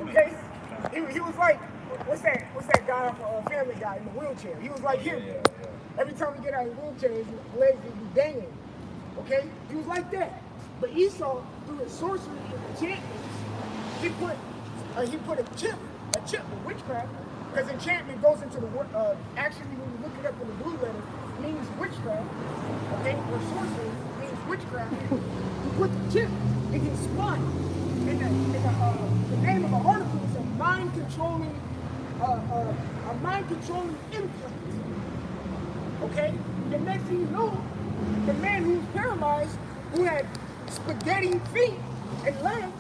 Okay? He was like, what's that guy off Family Guy in the wheelchair? He was like him. Every time he get out of the wheelchair, his legs would be dangling. Okay? He was like that. But Esau, through his sorcery and enchantments, he put a chip with witchcraft, because enchantment goes into the word, actually when you look it up in the blue letter, means witchcraft, okay, or sorcery means witchcraft. You put the chip in his spine, and the name of the article is a mind-controlling implant, okay? The next thing you know, the man who's paralyzed, who had spaghetti feet and legs,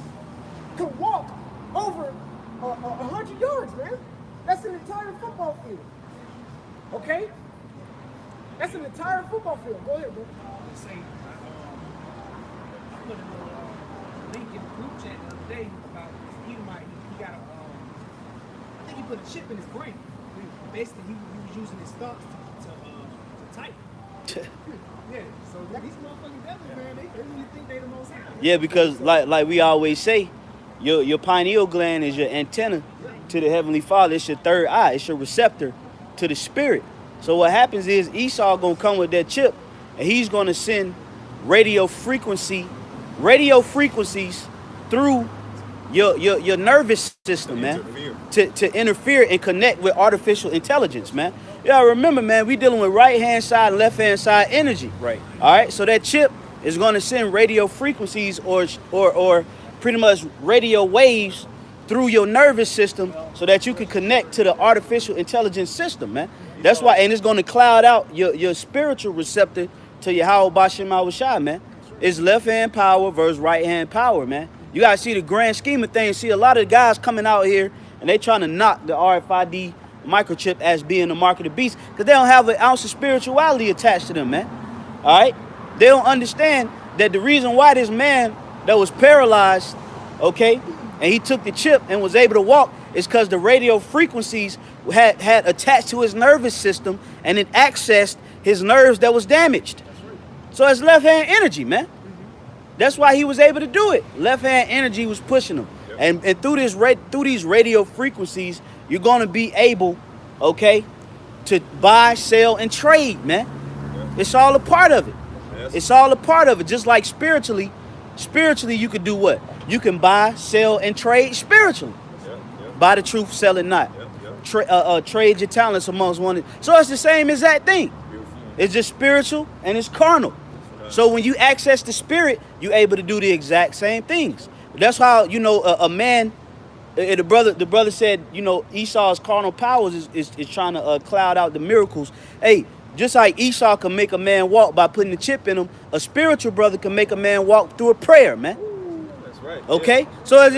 could walk over 100 yards, man. That's an entire football field. Okay? That's an entire football field. Go ahead, bro. Say, I put a link in the group chat the other day about this Edomite. He got I think he put a chip in his brain. Basically, he was using his thoughts to type. Yeah, so these motherfucking devils, man, they really think they the most high. Yeah, because like we always say, your pineal gland is your antenna to the Heavenly Father. It's your third eye. It's your receptor to the spirit. So what happens is Esau gonna come with that chip, and he's gonna send radio frequencies through your nervous system, man, to interfere and connect with artificial intelligence, man. Yeah, remember, man, we dealing with right hand side and left hand side energy. Right. All right. So that chip is gonna send radio frequencies or pretty much radio waves through your nervous system so that you can connect to the artificial intelligence system, man. That's why, and it's going to cloud out your spiritual receptor to your Yahweh Shem Shai, man. It's left hand power versus right hand power, man. You got to see the grand scheme of things. See, a lot of guys coming out here and they trying to knock the RFID microchip as being the mark of the beast because they don't have an ounce of spirituality attached to them, man. All right? They don't understand that the reason why this man that was paralyzed, okay, and he took the chip and was able to walk is because the radio frequencies had attached to his nervous system and it accessed his nerves that was damaged. So it's left hand energy, man. That's why he was able to do it. Left hand energy was pushing him. And through these radio frequencies, you're going to be able, okay, to buy, sell, and trade, man. It's all a part of it. It's all a part of it. Just like spiritually, you could do what? You can buy, sell, and trade spiritually. Buy the truth, sell it not. Trade your talents amongst one. So it's the same exact thing. It's just spiritual and it's carnal. So when you access the spirit, you're able to do the exact same things. That's how, you know, a man, the brother said, you know, Esau's carnal powers is trying to cloud out the miracles. Hey, just like Esau can make a man walk by putting the chip in him, a spiritual brother can make a man walk through a prayer, man. That's right. Okay? Yeah. So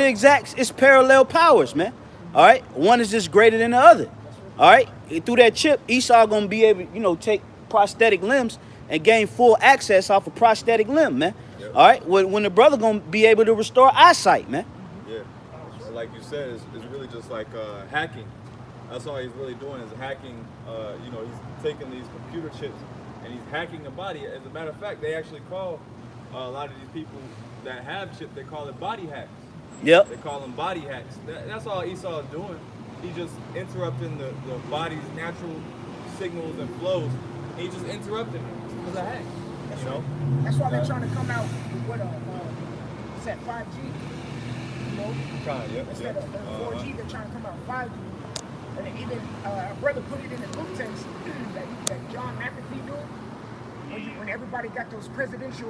it's parallel powers, man. All right? One is just greater than the other. All right? Through that chip, Esau going to be able to, you know, take prosthetic limbs and gain full access off a prosthetic limb, man. Yep. All right? When the brother going to be able to restore eyesight, man. Yeah. Like you said, it's really just like hacking. That's all he's really doing is hacking. You know, he's taking these computer chips and he's hacking the body. As a matter of fact, they actually call a lot of these people that have chips, they call it body hacks. Yep. They call them body hacks. That's all Esau is doing. He's just interrupting the body's natural signals and flows. He's just interrupting it. It's a hack. That's you know? Right. That's why they're trying to come out with what's that, 5G? You know? Instead of 4G, they're trying to come out with 5G. And even a brother put it in the book text that John McAfee doing when everybody got those presidential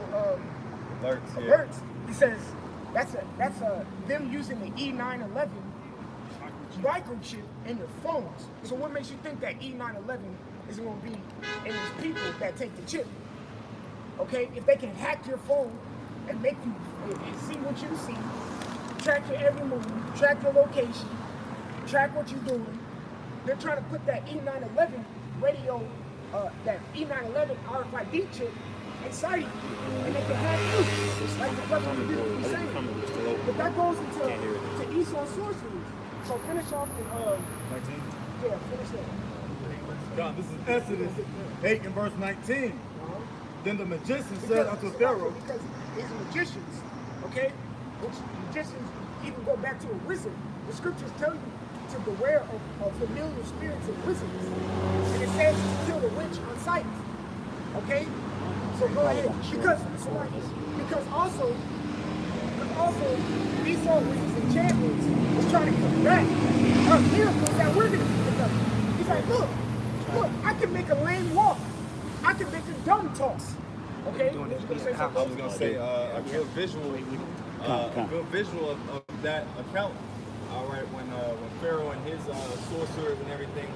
alerts. He says that's them using the E911 microchip in your phones. So what makes you think that E911 is going to be in these people that take the chip? Okay, if they can hack your phone and make you see what you see, track your every move, track your location, track what you're doing. They're trying to put that E911 radio, that E911 RFID chip inside you, and they can hack you. It's like the brother on the video was saying. But that goes into Esau's sorcery. So finish off the 19. Yeah, finish that. God, this is Exodus 8 and verse 19. Then the magician said unto Pharaoh, because it's magicians, okay? which magicians even go back to a wizard. The scriptures tell you to beware of familiar spirits and wizards. And it says to kill the witch on sight. Okay? So go ahead. Because also Esau with his enchantments was trying to combat our miracles that we're going to see together. He's like, look, I can make a lame walk. I can make a dumb talk. Okay? I was gonna say a good visual of that account. All right, when Pharaoh and his sorcerers and everything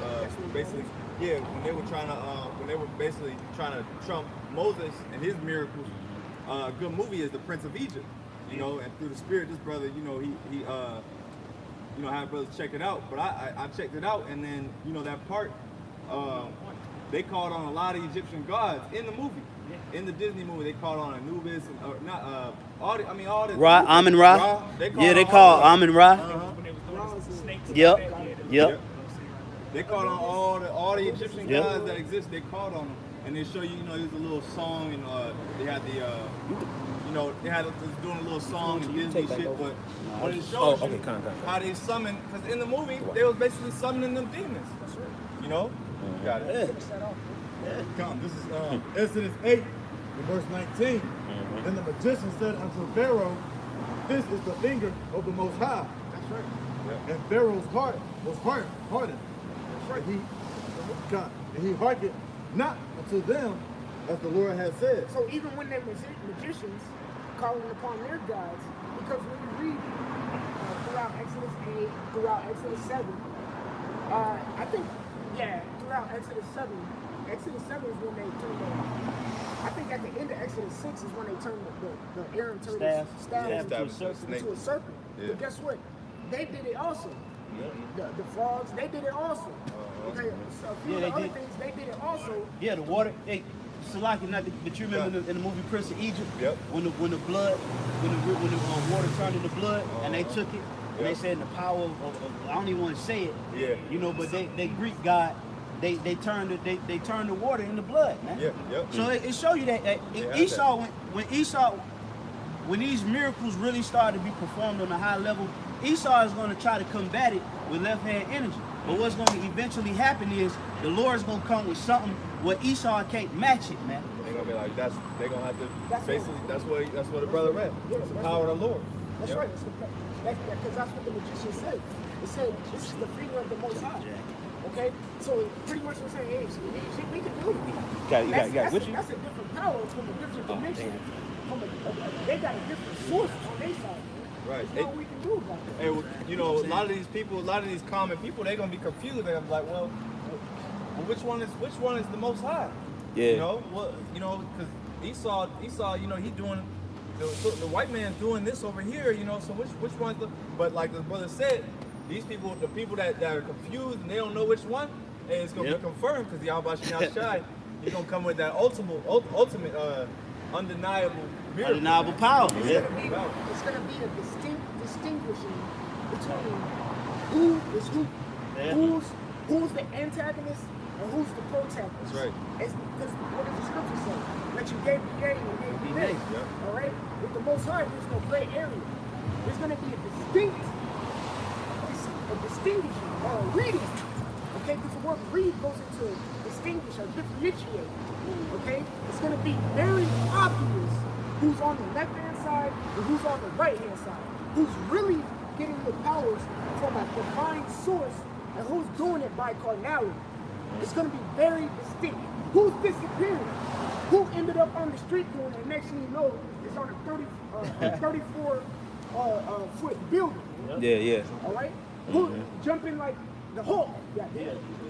was basically, when they were basically trying to trump Moses and his miracles. A good movie is The Prince of Egypt. You know, and through the spirit, this brother, you know, he had brothers check it out. But I checked it out, and then that part, they called on a lot of Egyptian gods in the movie. In the Disney movie, they called on Anubis and all the Ra, Amun-Ra. They call Amun-Ra. Yep. They called on all the Egyptian gods that exist. They called on them, and they show you, there's a little song, and they had the, they had doing a little song and Disney shit, but when it shows you how they summon, because in the movie they was basically summoning them demons. That's right. You know. Got it. Come, this is Exodus 8, verse 19. Then the magician said unto Pharaoh, "This is the finger of the Most High." That's right. Yeah. And Pharaoh's heart was hardened. That's right. And he hearkened not unto them as the Lord had said. So even when they were magicians calling upon their gods, because when you read throughout Exodus 8, throughout Exodus 7, I think, throughout Exodus 7 is when they turned I think at the end of Exodus 6 is when they turned the Aaron turned his staff into a serpent. Yeah. But guess what? They did it also. The frogs, they did it also. Okay, so a few of the other things, they did it also. Yeah, the water. Hey, Salaki, but you remember in the movie Prince of Egypt, when the water turned into blood, and they took it, and they said the power of I don't even want to say it. But they Greek god, they turned the water into blood, man. So it show you that Esau, when these miracles really started to be performed on a high level, Esau is going to try to combat it with left hand energy. But what's going to eventually happen is the Lord's going to come with something where Esau can't match it, man. They're going to be like, they're going to have to, basically, that's what the brother read. It's the power of the Lord. That's right. Because that's what the magician said. It said, this is the finger of the Most High. Okay? So pretty much we're saying, hey, we can do it. That's a different power from a different dimension. They got a different source on their side. Right. There's nothing we can do about that. Hey, a lot of these people, a lot of these common people, they're gonna be confused. They're like, well, which one is the Most High? Yeah. Because Esau, he doing the white man's doing this over here. So which one's the? But like the brother said, these people, the people that are confused and they don't know which one, and it's gonna be confirmed because the Al-Bashir Shai, he's gonna come with that ultimate, undeniable miracle. Undeniable power. It's gonna be a distinguishing between who's the antagonist and who's the protagonist. That's right. Because what does the scripture say? That you gave me yea and gave me nay. All right. With the Most High, there's no gray area. There's gonna be a distinguishing or a reading. Okay, because the word read goes into distinguish or differentiate. Okay, it's gonna be very obvious who's on the left-hand side and who's on the right-hand side. Who's really getting the powers from a divine source and who's doing it by carnality. It's gonna be very distinct. Who's disappearing? Who ended up on the street corner and next thing you know, it's on a 34-foot building. Yeah. All right? Who jumping like the Hulk?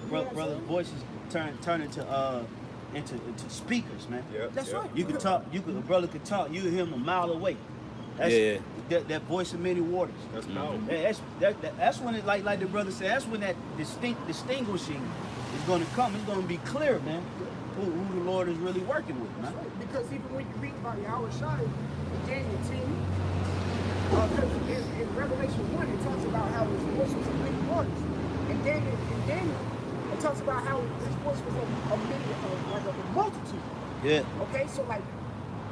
Brother's voices turn into speakers, man. That's right. You can talk. A brother can talk. You hear him a mile away. That's that voice of many waters. That's powerful. That's when it like the brother said. That's when that distinguishing is going to come. It's going to be clear, man. Who the Lord is really working with, man. Right. Because even when you read about Yahweh Shai in Daniel 10, because in Revelation 1 it talks about how his voice was of many waters. In Daniel it talks about how his voice was of a multitude. Yeah. Okay, so like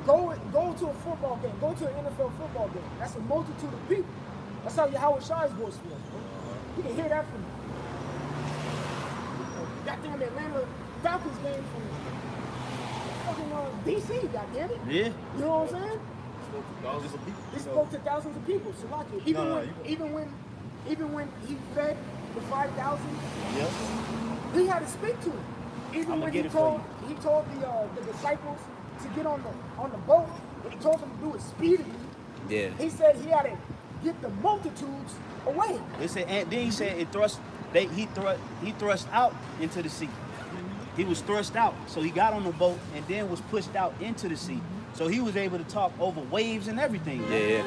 Go to a football game. Go to an NFL football game. That's a multitude of people. That's how Yahweh Shai's voice was. You can hear that from goddamn Atlanta Falcons game from fucking DC, goddamn it. Yeah. You know what I'm saying? Thousands of people. He spoke to thousands of people. So like it. Even when he fed the 5,000, Yep. he had to speak to him. Even I'ma when get he it for told the disciples to get on the boat, and he told them to do it speedily. Yeah. He said he had to get the multitudes away. They said, and then he said he thrust out into the sea. He was thrust out, so he got on the boat and then was pushed out into the sea. So he was able to talk over waves and everything. Yeah.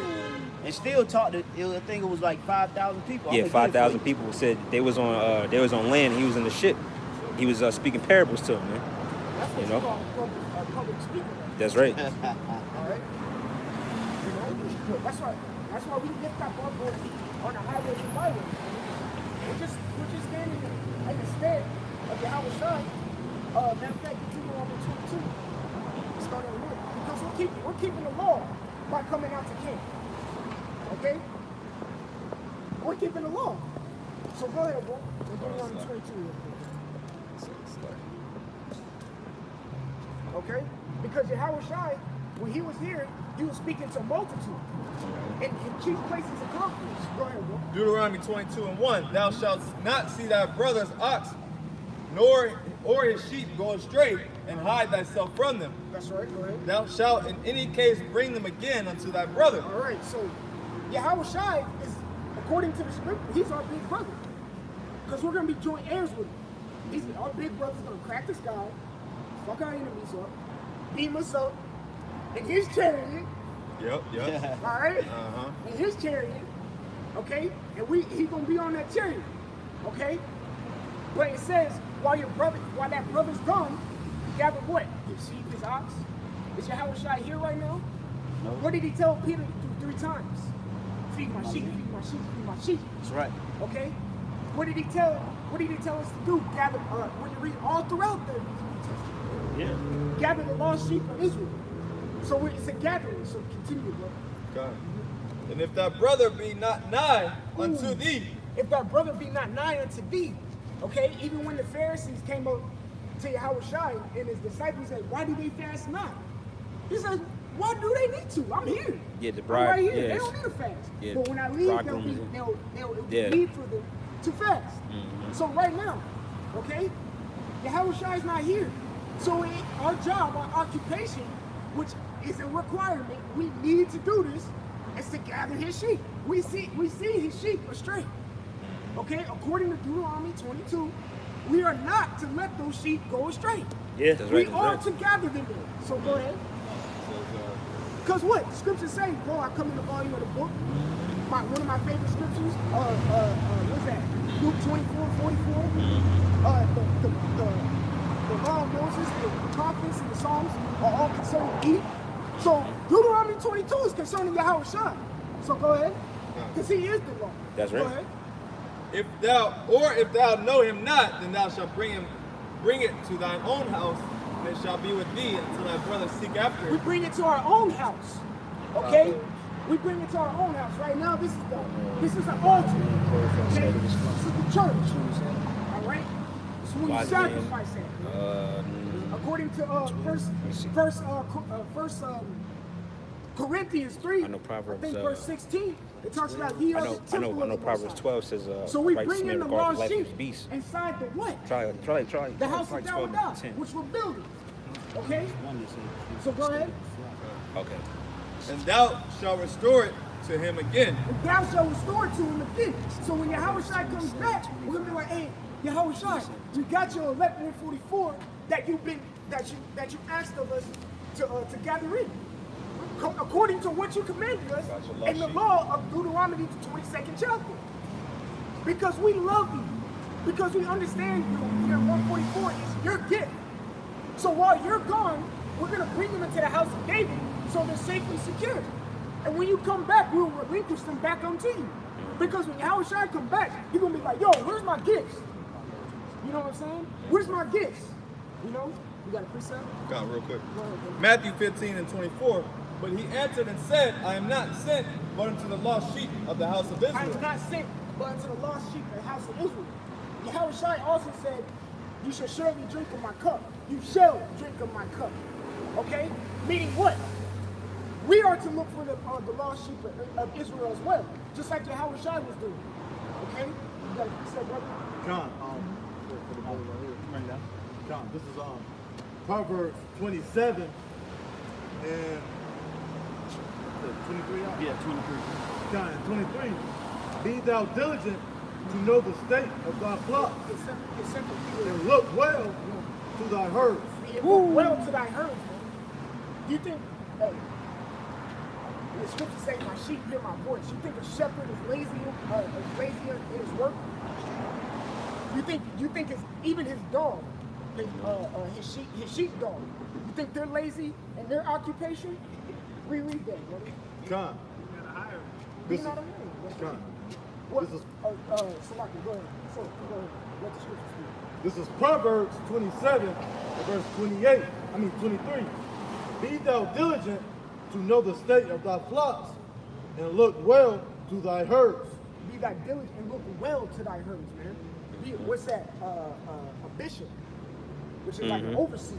And still talk to, I think it was like 5,000 people. Yeah, 5,000 people said they was on land. He was in the ship. He was speaking parables to them, man. That's what You know? you call public speaking. That's right. All right. You know, that's why we lift up our voice on the highways and byways. We're just standing in the stead of Yahweh Shai. Matter of fact, Deuteronomy 22. Starting with because we're keeping the law by coming out to camp. Okay? We're keeping the law. So go ahead, bro. Deuteronomy 22 real quick. Okay? Because Yahweh Shai, when he was here, he was speaking to multitude. In chief places of confidence. Go ahead, bro. Deuteronomy 22:1. Thou shalt not see thy brother's ox, nor his sheep go astray, and hide thyself from them. That's right, go ahead. Thou shalt in any case bring them again unto thy brother. All right, so Yahweh Shai is, according to the scripture, he's our big brother. Because we're going to be joint heirs with him. Our big brother's going to crack the sky, fuck our enemies up, beam us up, in his chariot. Yep. All right? Uh-huh. In his chariot, okay? And he's going to be on that chariot, okay? But it says, while that brother's gone, gather what? His sheep, his ox? Is Yahweh Shai here right now? No. What did he tell Peter to do 3 times? Feed my sheep, feed my sheep, feed my sheep. That's right. Okay? What did he tell us to do? Gather, when you read all throughout the Yeah. gather the lost sheep of Israel. So it's a gathering, so continue, bro. God. And if thy brother be not nigh unto thee, If thy brother be not nigh unto thee, okay, even when the Pharisees came up to Yahweh Shai and his disciples said, why do they fast not? He says, why do they need to? I'm here. Yeah, the I'm bride. right here. Yeah, They don't need to fast. yeah, But when I leave, they'll Yeah. need for them to fast. So right now, okay, Yahweh Shai is not here. So our job, our occupation, which is a requirement, we need to do this, is to gather his sheep. We see his sheep astray. Okay, according to Deuteronomy 22, we are not to let those sheep go astray. Yeah. That's We right. are to gather them there. So go ahead. Because what? The scriptures say, bro, I come in the volume of the book. One of my favorite scriptures, what's that? Luke 24:44. The law of Moses, the prophets, and the Psalms are all concerning Eve. So Deuteronomy 22 is concerning Yahweh Shai. So go ahead. Because he is the law. That's Go right. ahead. if thou know him not, then thou shalt bring it to thine own house, and it shall be with thee until thy brother seek after We it. bring it to our own house. Okay? We bring it to our own house. Right now, this is an altar. Okay? This is the church. All right? This is when you Wise sacrifice it. According to first Corinthians 3, I know Proverbs, think verse 16, it talks about ye I are know. the I temple know. of the Proverbs Most High. 12 says, So we "Right bring snare in the regard lost life sheep is beast." inside the what? Try. The house of Try 12 Dawadah, and 10. which we're building. Okay? So go ahead. Okay. And thou shalt restore it to him again. And thou shalt restore it to him again. So when Yahweh Shai comes back, we're gonna be like, hey, Yahweh Shai, we got your 1144 that you asked of us to gather in. According to what you commanded us in the law of Deuteronomy, the 22nd chapter. Because we love you. Because we understand your 144 is your gift. So while you're gone, we're going to bring them into the house of David so they're safe and secure. And when you come back, we'll relinquish them back unto you. Because when Yahweh Shai come back, you're going to be like, yo, where's my gifts? You know what I'm saying? Where's my gifts? You know? You got a precept? Got it real quick. Go ahead, bro. Matthew 15:24. But he answered and said, I am not sent but unto the lost sheep of the house of I Israel. am not sent, but unto the lost sheep of the house of Israel. Yahushua also said, you shall surely drink of my cup. You shall drink of my cup. Okay? Meaning what? We are to look for the lost sheep of Israel as well, just like Yahushua was doing. Okay? You got a precept, brother? Con, for the brother right here. Bring that. Con, this is Proverbs 27 and 23. Yeah, 23. Con, 23. Be thou diligent to know the state of thy flock, It's simple. and look well to thy herds. It look well to thy herds, man. Do you think, hey, the scripture say, my sheep hear my voice. You think a shepherd is lazy in his work? You think even his dog, his sheep dog, you think they're lazy in their occupation? Reread that, brother. Con, You this know is, what I mean? Con, What, this is Salaki, go ahead. So, go ahead. Let the scripture speak. This is Proverbs 27, verse 28. 23. Be thou diligent to know the state of thy flocks, and look well to thy herds. Be thy diligent and look well to thy herds, man. What's that? A bishop, which is like an overseer.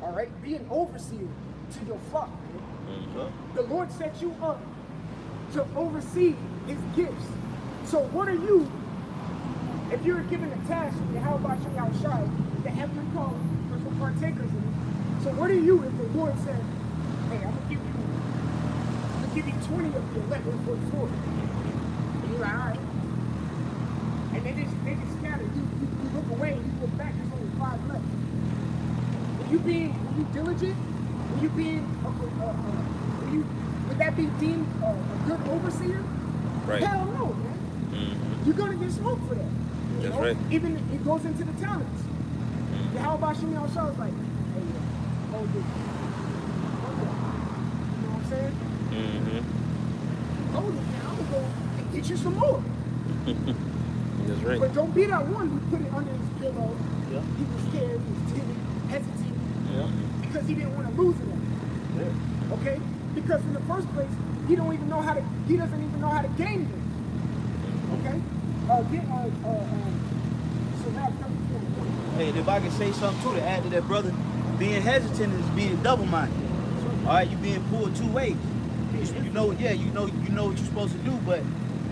All right? Be an overseer to your flock, man. The Lord set you up to oversee his gifts. So what are you, if you're given a task, how about you outside, the heavenly calling for partakers in it? So what are you if the Lord said, hey, I'm gonna give you 20 of the 11 for the 4? And you're like, all right. And they just scatter. You look away, you look back, there's only 5 left. Were you diligent? Were you being, would that be deemed a good overseer? Right. Hell no, man. You're gonna get smoked for that. You That's know? right. Even it goes into the talents. How about Shimei Al-Shah was like, hey, hold this. Hold that. You know what I'm saying? Hold it, man. I'm gonna go and get you some more. That's right. But don't be that one who put it under his pillow. Yeah. He was scared, he was timid, hesitant, Yeah. because he didn't want to lose it. Yeah. Okay? Because in the first place, he doesn't even know how to gain them. Okay? So now 34. Hey, and if I can say something too to add to that, brother, being hesitant is being double-minded. All right, you're being pulled 2 ways. You know what you're supposed to do, but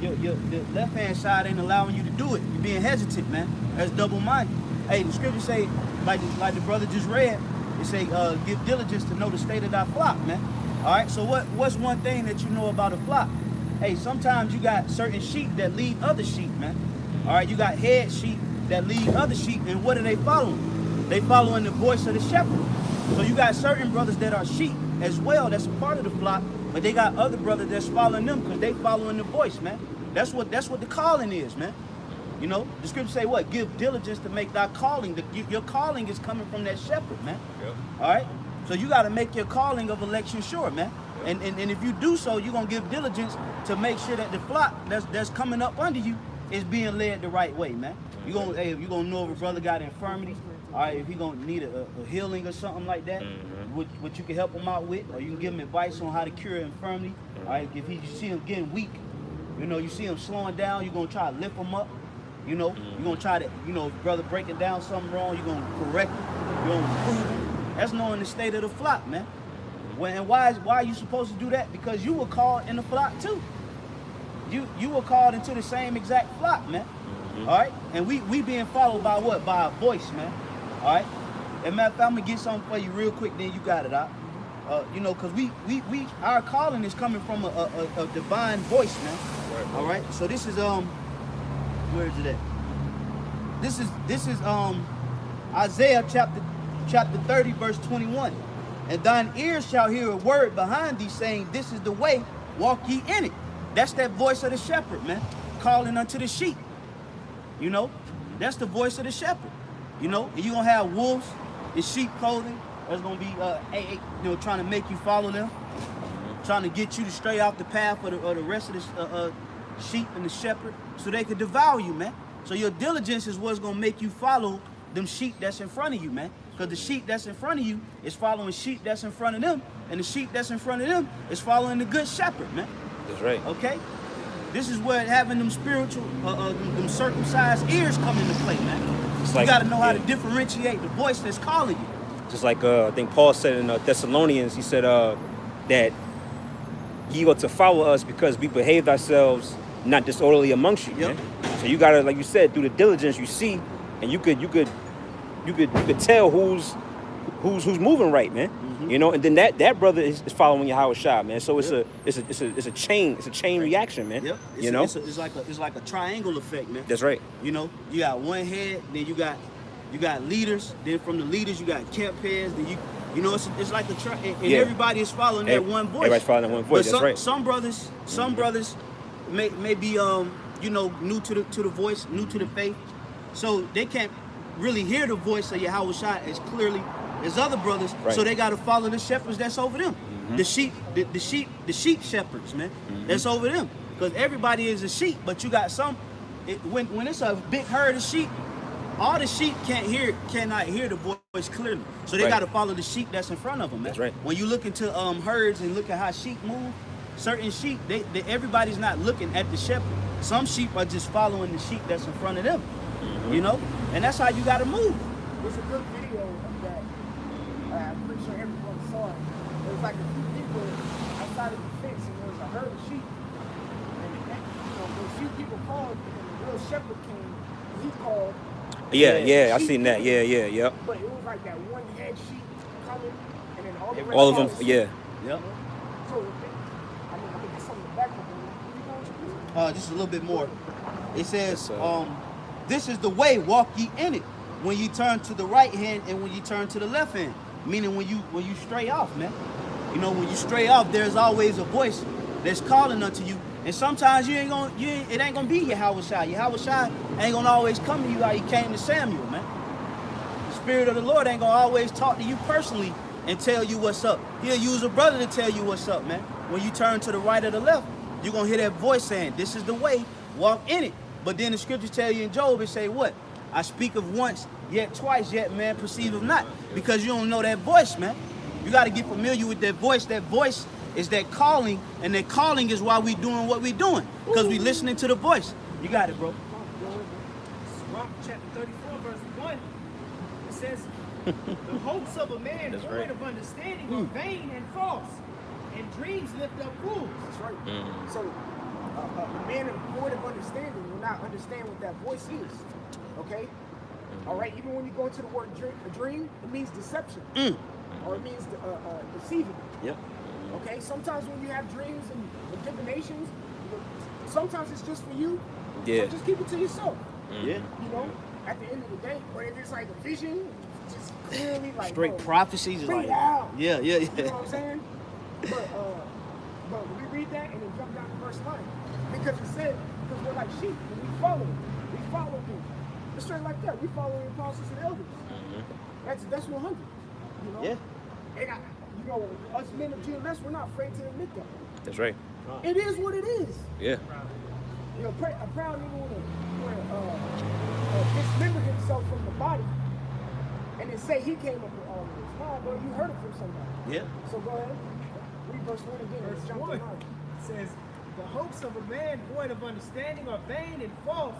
the left-hand side ain't allowing you to do it. You're being hesitant, man. That's double-minded. Hey, the scripture say, like the brother just read, it say, give diligence to know the state of thy flock, man. All right, so what's one thing that you know about a flock? Hey, sometimes you got certain sheep that lead other sheep, man. All right, you got head sheep that lead other sheep, and what are they following? They following the voice of the shepherd. So you got certain brothers that are sheep as well, that's a part of the flock, but they got other brothers that's following them because they following the voice, man. That's what the calling is, man. You know, the scripture say what? Give diligence to make thy calling. Your calling is coming from that shepherd, man. Yep. All right? So you got to make your calling of election sure, man. And if you do so, you're going to give diligence to make sure that the flock that's coming up under you is being led the right way, man. You're going to know if a brother got infirmity, all right, if he going to need a healing or something like that, what you can help him out with, or you can give him advice on how to cure infirmity. All right, if you see him getting weak, you know, you see him slowing down, you're going to try to lift him up. You know, you're going to try to, you know, if brother breaking down something wrong, you're going to correct it, you're going to improve it. That's knowing the state of the flock, man. And why are you supposed to do that? Because you were called in the flock too. You were called into the same exact flock, man. All right? And we being followed by what? By a voice, man. All right? And matter of fact, I'm going to get something for you real quick, then you got it out. You know, because our calling is coming from a divine voice, man. Right. All right? So this is, where is it at? This is Isaiah chapter 30, verse 21. And thine ears shall hear a word behind thee saying, this is the way, walk ye in it. That's that voice of the shepherd, man, calling unto the sheep. You know, that's the voice of the shepherd. You know, and you're going to have wolves in sheep clothing. That's going to be, trying to make you follow them, trying to get you to stray off the path of the rest of the sheep and the shepherd so they could devour you, man. So your diligence is what's going to make you follow them sheep that's in front of you, man. Because the sheep that's in front of you is following sheep that's in front of them, and the sheep that's in front of them is following the good shepherd, man. That's right. Okay? This is where having them spiritual, them circumcised ears come into play, man. It's You like- got to know how yeah. to differentiate the voice that's calling you. Just like I think Paul said in Thessalonians, he said that ye ought to follow us because we behaved ourselves not disorderly amongst you. Yep. Man. So you gotta, like you said, through the diligence you see, and you could tell who's moving right, man. Mm-hmm. You know, and then that brother is following Yahweh Shah, man. So it's a chain reaction, man. Yep. You know, it's like a triangle effect, man. that's right. You know, you got one head, then you got leaders, then from the leaders you got camp heads, then you know it's like a and Yeah. everybody is following that one voice. Everybody's following that one voice. But That's right. Some brothers may be you know, new to the voice, new to the faith, so they can't really hear the voice of Yahweh Shai as clearly as other brothers. Right. So they got to follow the shepherds that's over them, the sheep shepherds, man. That's over them, because everybody is a sheep, but you got some. When it's a big herd of sheep, all the sheep cannot hear the voice clearly. So they Right. got to follow the sheep that's in front of them, man. That's right. When you look into herds and look at how sheep move, certain sheep, everybody's not looking at the shepherd. Some sheep are just following the sheep that's in front of them, you know? And that's how you got to move. There's a good video of that. I'm pretty sure everyone saw it. There was like a few people outside of the fence, and there was a herd of sheep. And those few people called, and the real shepherd came, and he called. Yeah, I sheep seen that. came, Yeah. But it was like that one head sheep coming, and then all the rest All of them, followed yeah. suit. Yep. So, I think it's something back with Just a little bit more. It says, Yes, this is the way, walk ye in it. When you turn to the right hand and when you turn to the left hand. Meaning when you stray off, man. You know, when you stray off, there's always a voice that's calling unto you. And sometimes it ain't gonna be Yahweh Shai. Yahweh Shai ain't gonna always come to you how he came to Samuel, man. The Spirit of the Lord ain't gonna always talk to you personally and tell you what's up. He'll use a brother to tell you what's up, man. When you turn to the right or the left, you're gonna hear that voice saying, this is the way, walk in it. But then the scriptures tell you in Job, it say what? I speak of once, yet twice, yet man perceiveth not. Because you don't know that voice, man. You gotta get familiar with that voice. That voice is that calling, and that calling is why we doing what we doing. Because we listening to the voice. You got it, bro. Mark chapter 34, verse 1, it says, the hopes of a man That's void right. of understanding are vain and false, and dreams lift up fools. That's right. So, a man void of understanding will not understand what that voice is. Okay? All right? Even when you go into the word dream, it means deception. Or it means deceiving. Yep. Okay? Sometimes when you have dreams and divinations, sometimes it's just for you. Yeah. So just keep it to yourself. Yeah. You know? At the end of the day. But if it's like a vision, just clearly like Straight bro, prophecies is bring like, it out. yeah. You know what I'm saying? But we read that and then jump down to verse 9. Because it said, because we're like sheep, and we follow him. It's straight like that. We follow the apostles and elders. That's 100. You know? Yeah. And you know, us men of GMS, we're not afraid to admit that. That's right. It is what it is. Yeah. You know, a proud nigga would dismember himself from the body and then say he came up with all of this. Nah, bro, you heard it from somebody. Yeah. So go ahead. Read verse 1 again. Verse Let's jump 1 to 9. says, the hopes of a man void of understanding are vain and false,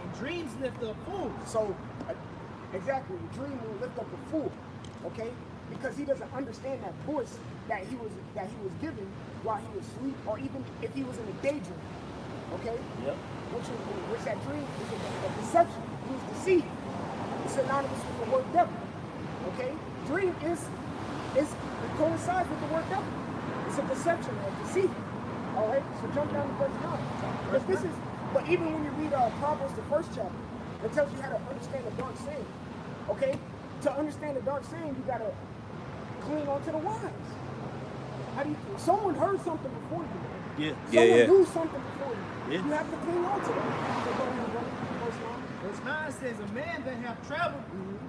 and dreams lift up fools. So, exactly, the dream will lift up a fool, okay? Because he doesn't understand that voice that he was given while he was asleep, or even if he was in a daydream, okay? Yep. Which that dream is a deception. He was deceived. It's synonymous with the word devil, okay? Dream it coincides with the word devil. It's a deception or deceiving. All right, so jump down to verse 9. But even when you read Proverbs, the first chapter, it tells you how to understand the dark saying. Okay, to understand the dark saying, you gotta cling on to the wise. Someone heard something before you. Yeah. Someone knew something before you. Yeah. You have to cling on to that. So go ahead, verse 9. Verse 9 says, a man that hath traveled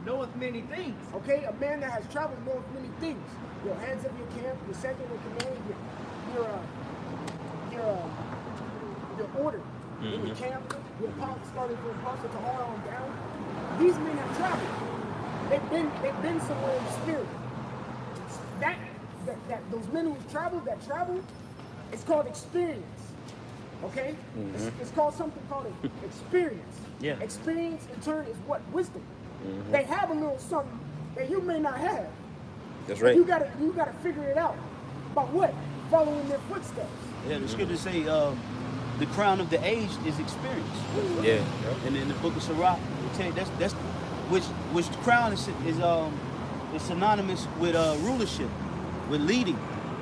knoweth many things. Okay, a man that has traveled knoweth many things. Your heads of your camp, your second in command, your order in your camp, your starting from apostle to all on down. These men have traveled. They've been somewhere in the spirit. That those men who travel, it's called experience. Okay? It's called something called experience. Yeah. Experience in turn is what? Wisdom. They have a little something that you may not have. That's right. You gotta figure it out. About what? Following their footsteps. Yeah, the scriptures say the crown of the age is experience. Yeah. And in the book of Sirach, we tell you that's which crown is synonymous with rulership, with leading.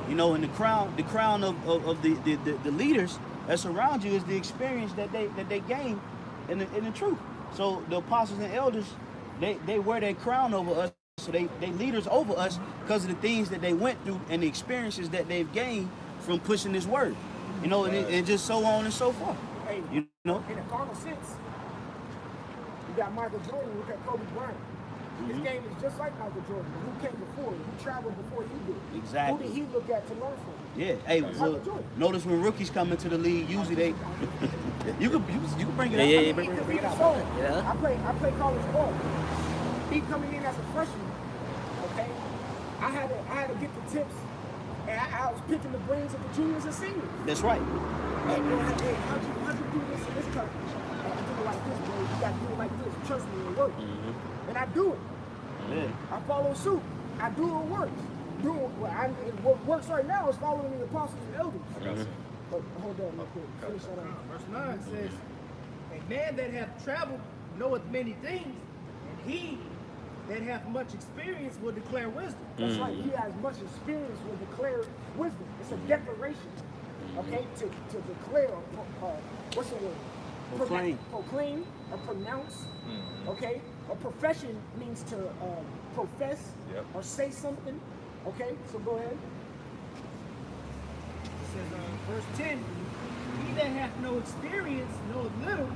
You know, and the crown of the leaders that's around you is the experience that they gain in the truth. So the apostles and elders, they wear their crown over us. So they leaders over us because of the things that they went through and the experiences that they've gained from pushing this word. You know, and just so on and so forth. Hey, You know? in a carnal sense, you got Michael Jordan, you got Kobe Bryant. His game is just like Michael Jordan. Who came before him? Who traveled before he did? Exactly. Who did he look at to learn from? Yeah. Hey, Michael look, Jordan. notice when rookies come into the league, usually they you can bring it up. Yeah, I mean, Bring it up. Yeah. I play college ball. Me coming in as a freshman, okay, I had to get the tips, and I was picking the brains of the juniors and seniors. That's right. Hey, how'd you do this in this country? I do it like this, bro. You gotta do it like this. Trust me, it works. And I do it. Yeah. I follow suit. I do what works. What works right now is following the apostles and elders. But hold on, real quick. Finish that up. Verse 9 says, a man that hath traveled knoweth many things, and he that hath much experience will declare wisdom. That's right. He has much experience with declare wisdom. It's a declaration. Okay? To declare, what's the word? Proclaim or pronounce. Okay? A profession means to profess or say something. Okay? So go ahead. It says, verse 10, he that hath no experience knoweth little,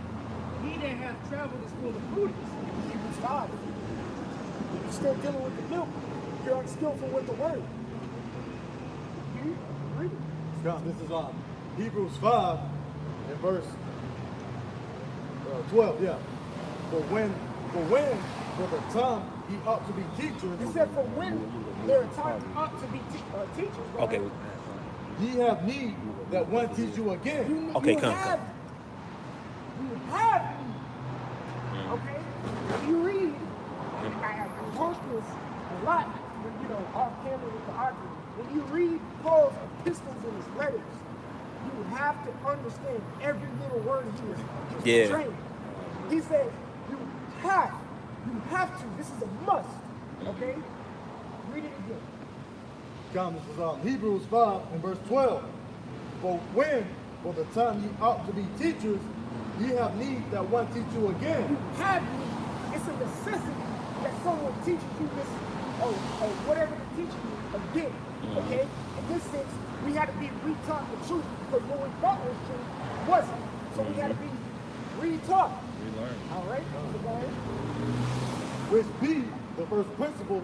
he that hath traveled is full of prudence. Hebrews 5. You're still dealing with the milk. You're unskillful with the word. You read it. God, this is Hebrews 5 and verse 12. Yeah. For when for the time he ought to be teachers. It said for when there are times ought to be teachers. Right? Okay. Ye have need that one teach you again. Okay, you come. have okay? When you read, I post this a lot, you know, off camera with the argument. When you read Paul's epistles and his letters, you have to understand every little word he was portraying. He says, you have to. This is a must. Okay? Read it again. God, this is Hebrews 5 and verse 12. For when, for the time ye ought to be teachers, ye have need that one teach you again. You have need. It's a necessity that someone teaches you this or whatever they're teaching you again. Okay? In this sense, we had to be retaught the truth because what we thought was true wasn't. So we had to be retaught. Relearn. All right? So go ahead. Which be the first principles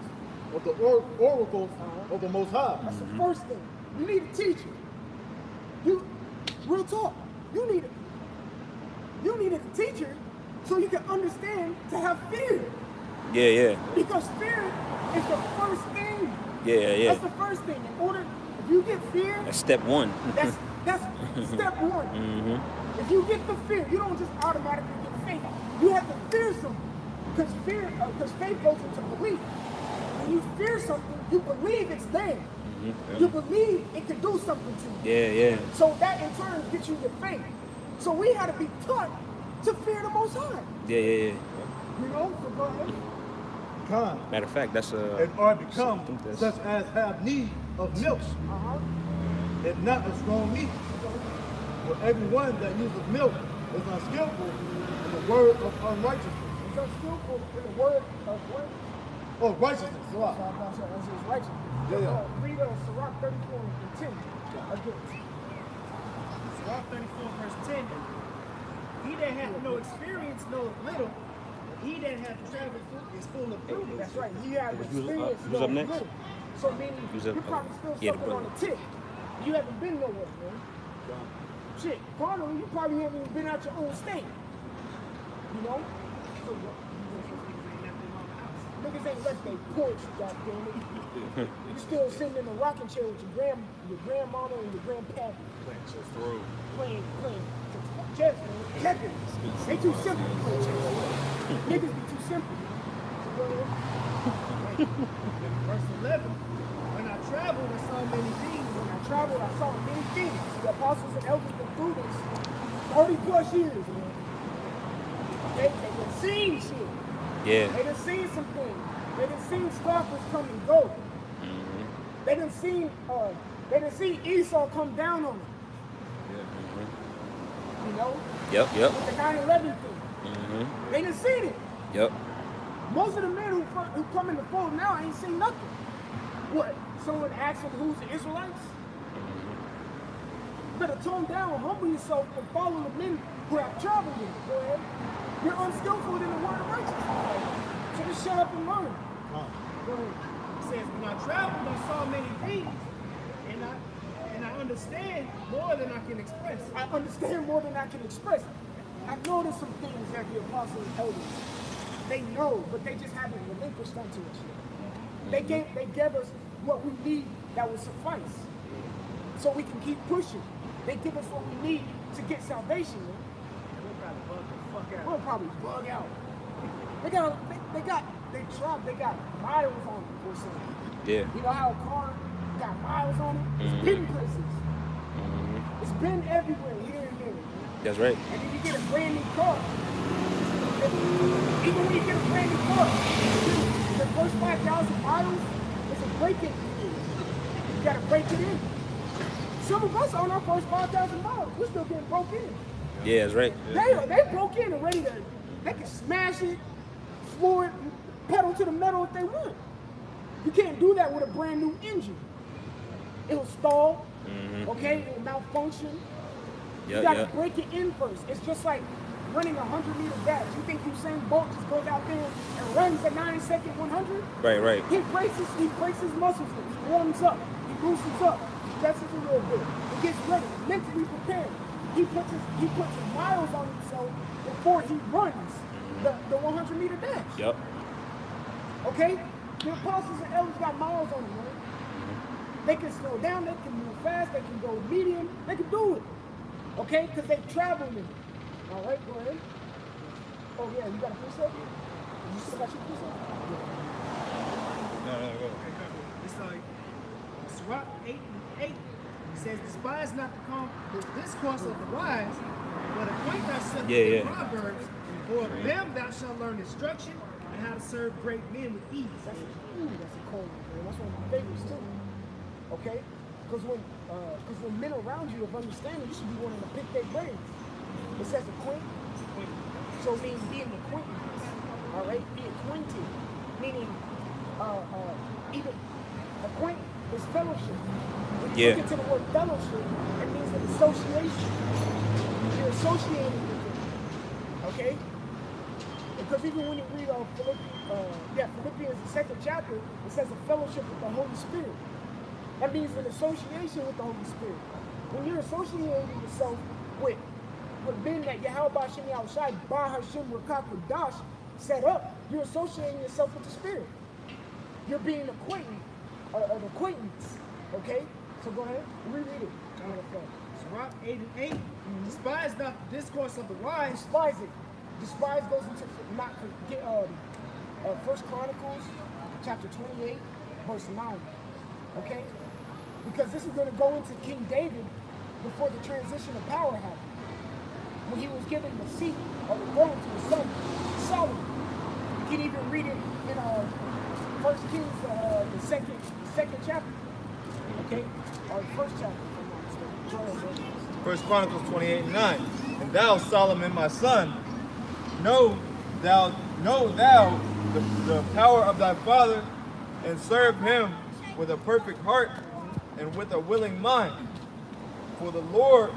of the oracles of the Most High. That's the first thing. You need a teacher. Real talk. You needed a teacher so you can understand to have fear. Yeah. Because fear is the first thing. Yeah. That's the first thing. In order, if you get fear, That's step one. that's step one. If you get the fear, you don't just automatically get faith. You have to fear something. Because faith goes into belief. When you fear something, you believe it's there. You believe it can do something to you. Yeah. So that in turn gets you your faith. So we had to be taught to fear the Most High. Yeah. You know? So go ahead. Con, Matter of fact, that's and are become think that's- such as have need of milk, and not of strong meat. For everyone that uses milk is unskillful in the word of unrighteousness. It's unskillful in the word of what? Oh, righteousness. So it's righteous. Yeah. Read Sirach 34 and 10 again. Sirach 34 verse 10. He that hath no experience knoweth little, he that hath traveled is full of prudence. That's right. He had experience. who's up next? So meaning Who's you're up? probably still Yeah, sucking the on a tick. You haven't been nowhere, man. Shit, carnally, you probably haven't even been out your own state. You know? So, Niggas ain't left their porch, goddammit. You still sitting in a rocking chair with your grandmama and your grandpappy. Playing chess, man. Checkers. They too simple to play chess. Niggas be too simple. Verse 11. When I traveled, I saw many things. When I traveled, I saw many things. The apostles and elders been through this 30 plus years, man. They done seen shit. Yeah. They done seen some things. They done seen stalkers come and go. They done seen Esau come down on them. You know? Yep. With the 9/11 thing. They done seen it. Yep. Most of the men who come in the fold now ain't seen nothing. What? Someone asks them who's the Israelites? Better tone down, humble yourself, and follow the men who have traveled with you. Go ahead. You're unskillful in the word of righteousness. So just shut up and learn. Go ahead. It says, when I traveled, I saw many things, and I understand more than I can express. I understand more than I can express. I know there's some things that the apostles and elders, they know, but they just haven't relinquished unto us yet. They gave us what we need that will suffice, so we can keep pushing. They give us what we need to get salvation. We'll probably bug out. They got miles on it or something. Yeah. You know how a car got miles on it? It's been places. It's been everywhere, here and there. That's right. And then you get a brand new car. Even when you get a brand new car, the first 5,000 miles is a break-in period. You gotta break it in. Some of us on our first 5,000 miles, we're still getting broke in. Yeah, that's right. They broke in and ready to, they can smash it, floor it, pedal to the metal if they want. You can't do that with a brand new engine. It'll stall, okay? It'll malfunction. You gotta break it in first. It's just like running 100-meter dash. You think Usain Bolt just goes out there and runs a 9-second 100? Right. He breaks his muscles in. He warms up. He loosens up. He stretches a little bit. He gets ready, mentally prepared. He puts his miles on himself before he runs the 100-meter dash. Yep. Okay? The apostles and elders got miles on them, right? They can slow down, they can move fast, they can go medium, they can do it. Okay? Because they've traveled in it. All right, go ahead. Oh, yeah, you got a precept? You still got your precept? No, go. It's like Sirach 8:8. It says, despise not the discourse of the wise, but acquaint thyself with proverbs, for of them thou shalt learn instruction and how to serve great men with ease. That's a cold one, man. That's one of my favorites, too. Okay? Because when men around you of understanding, you should be wanting to pick their brains. It says acquaint, so it means being acquainted. All right? Be acquainted, meaning even acquaint is fellowship. When you look into the word fellowship, it means an association. You're associating with them. Okay? Because even when you read Philippians, the 2nd chapter, it says a fellowship with the Holy Spirit. That means an association with the Holy Spirit. When you're associating yourself with men that Yahweh Shem Yahushai, Ba Hashem Rakak Dash set up, you're associating yourself with the Spirit. You're being an acquaintance. Okay? So go ahead, reread it. Sirach 8:8. Despise not the discourse of the wise. Despise it. Despise goes into not forget 1 Chronicles chapter 28, verse 9. Okay? Because this is going to go into King David before the transition of power happened. When he was given the seat of the throne to his son, Solomon. You can even read it in 1 Kings, the second chapter. Okay? Or the first chapter, if I'm not mistaken. 1 Chronicles 28:9. And thou, Solomon, my son, know thou the power of thy father, and serve him with a perfect heart and with a willing mind. For the Lord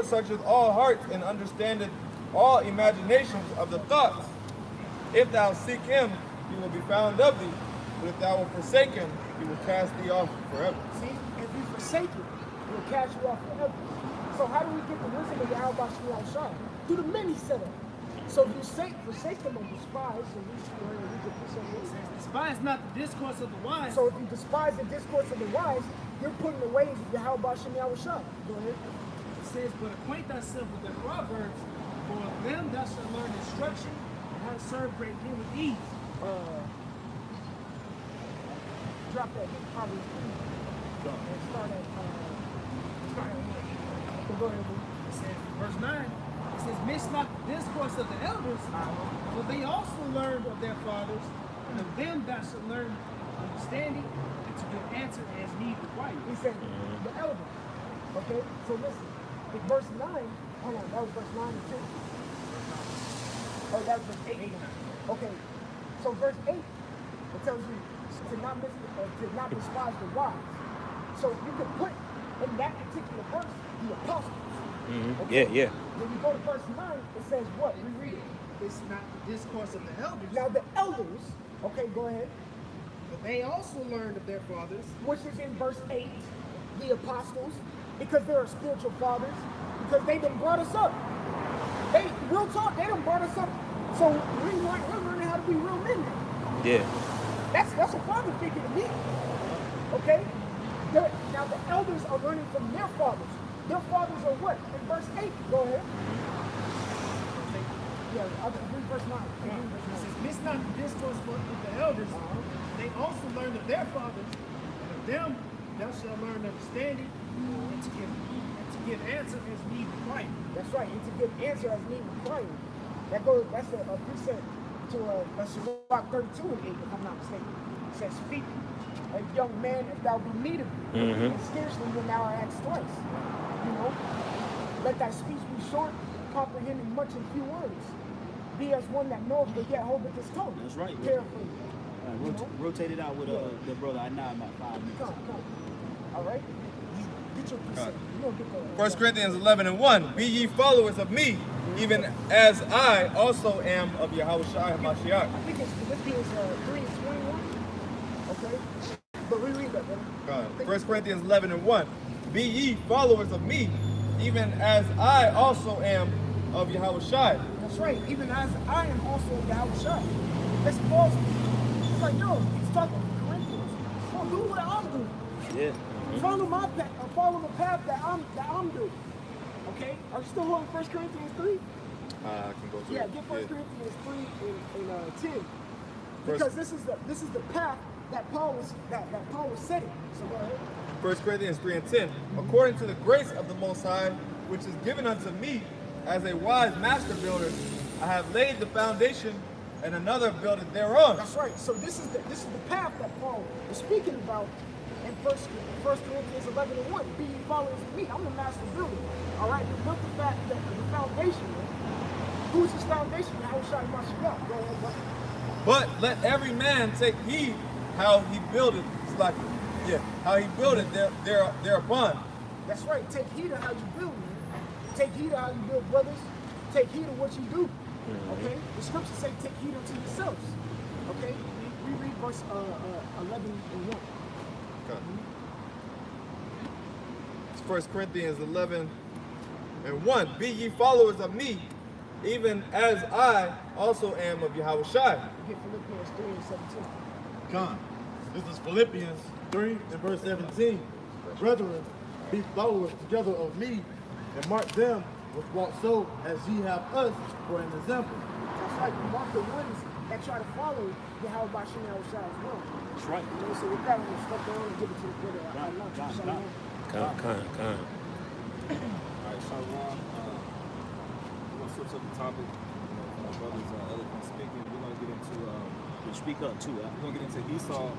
searcheth all hearts and understandeth all imaginations of the thoughts. If thou seek him, he will be found of thee. But if thou wilt forsake him, he will cast thee off forever. See, if you forsake it, he will cast you off forever. So how do we get the wisdom of Yahweh Shem Yahushai? Through the men he set up. So if you forsake them and despise, and we can put some It says, despise not the discourse of the wise. So if you despise the discourse of the wise, you're putting the ways of Yahweh Shem Yahushua. Go ahead. It says, but acquaint thyself with the proverbs, for of them thou shalt learn instruction and how to serve great men with ease. Drop that Proverbs 3 and start at 1. Go ahead. It says, verse 9, it says, miss not the discourse of the elders, for they also learned of their fathers, and of them thou shalt learn understanding, and to give answer as need required. He said, the elders. Okay? So listen, in verse 9, hold on, that was verse 9 and 10. Oh, that was verse 8. Okay, so verse 8, it tells you to not despise the wise. So you can put in that particular verse the apostles. Okay? Yeah. When you go to verse 9, it says what? Reread it. It's not the discourse of the elders, Now the elders, okay, go ahead, but they also learned of their fathers. which is in verse 8, the apostles, because they're our spiritual fathers, because they done brought us up. They, real talk, they done brought us up. So we're learning how to be real men now. Yeah. That's a father figure to me. Okay? Now the elders are learning from their fathers. Their fathers are what? In verse 8. Go ahead. Yeah, I'll read verse 9. It says, miss not the discourse of the elders, they also learned of their fathers, and of them thou shalt learn understanding, and to give answer as need required. That's right. And to give answer as need required. That's a precept to Sirach 32 and 8, if I'm not mistaken. It says, speak, a young man, if thou be need of thee, and scarcely when thou art asked twice. You know, let thy speech be short, comprehending much in few words. Be as one that knoweth, but yet holdeth his tongue. That's right. Paraphrase. Rotate it out with the brother. I know about 5 minutes. Come. All right? Get your precept. You don't get the... 1 Corinthians 11:1. Be ye followers of me, even as I also am of Yahushua HaMashiach. I think it's Philippians 3 and 21. Okay? But reread that, brother. 1 Corinthians 11:1. Be ye followers of me, even as I also am of Yahushua. That's right. Even as I am also of Yahushua. That's Paul's. It's like, yo, he's talking to Corinthians. Well, do what I'm doing. Yeah. Follow my path. Follow the path that I'm doing. Okay? Are you still holding 1 Corinthians 3? I can go through Yeah, it. get 1 Corinthians 3 and 10. Because this is the path that Paul was setting. So go ahead. 1 Corinthians 3 and 10. According to the grace of the Most High, which is given unto me as a wise master builder, I have laid the foundation, and another buildeth thereon. That's right. So this is the path that Paul was speaking about in 1 Corinthians 11 and 1. Be ye followers of me. I'm the master builder. All right. You built the foundation. Who's his foundation? Yahushua HaMashiach. Go ahead, brother. But let every man take heed how he buildeth. It's like, how he buildeth thereupon. That's right. Take heed of how you build, man. Take heed of how you build, brothers. Take heed of what you do. Okay? The scriptures say take heed unto yourselves. Okay? We read verse 11 and 1. Okay. It's 1 Corinthians 11 and 1. Be ye followers of me, even as I also am of Yahushua. Get Philippians 3 and 17. Come. This is Philippians 3 and verse 17. Brethren, be followers together of me, and mark them with what so as ye have us for an example. That's right. You mark the ones that try to follow Yahweh Shem Yahushua as well. That's right. You know, so with that, I'm going to step down and give it to the brother. Con. Alright, so we're gonna switch up the topic. My brother's eloquent speaking. We're gonna get into Speak up too. we're gonna get into Esau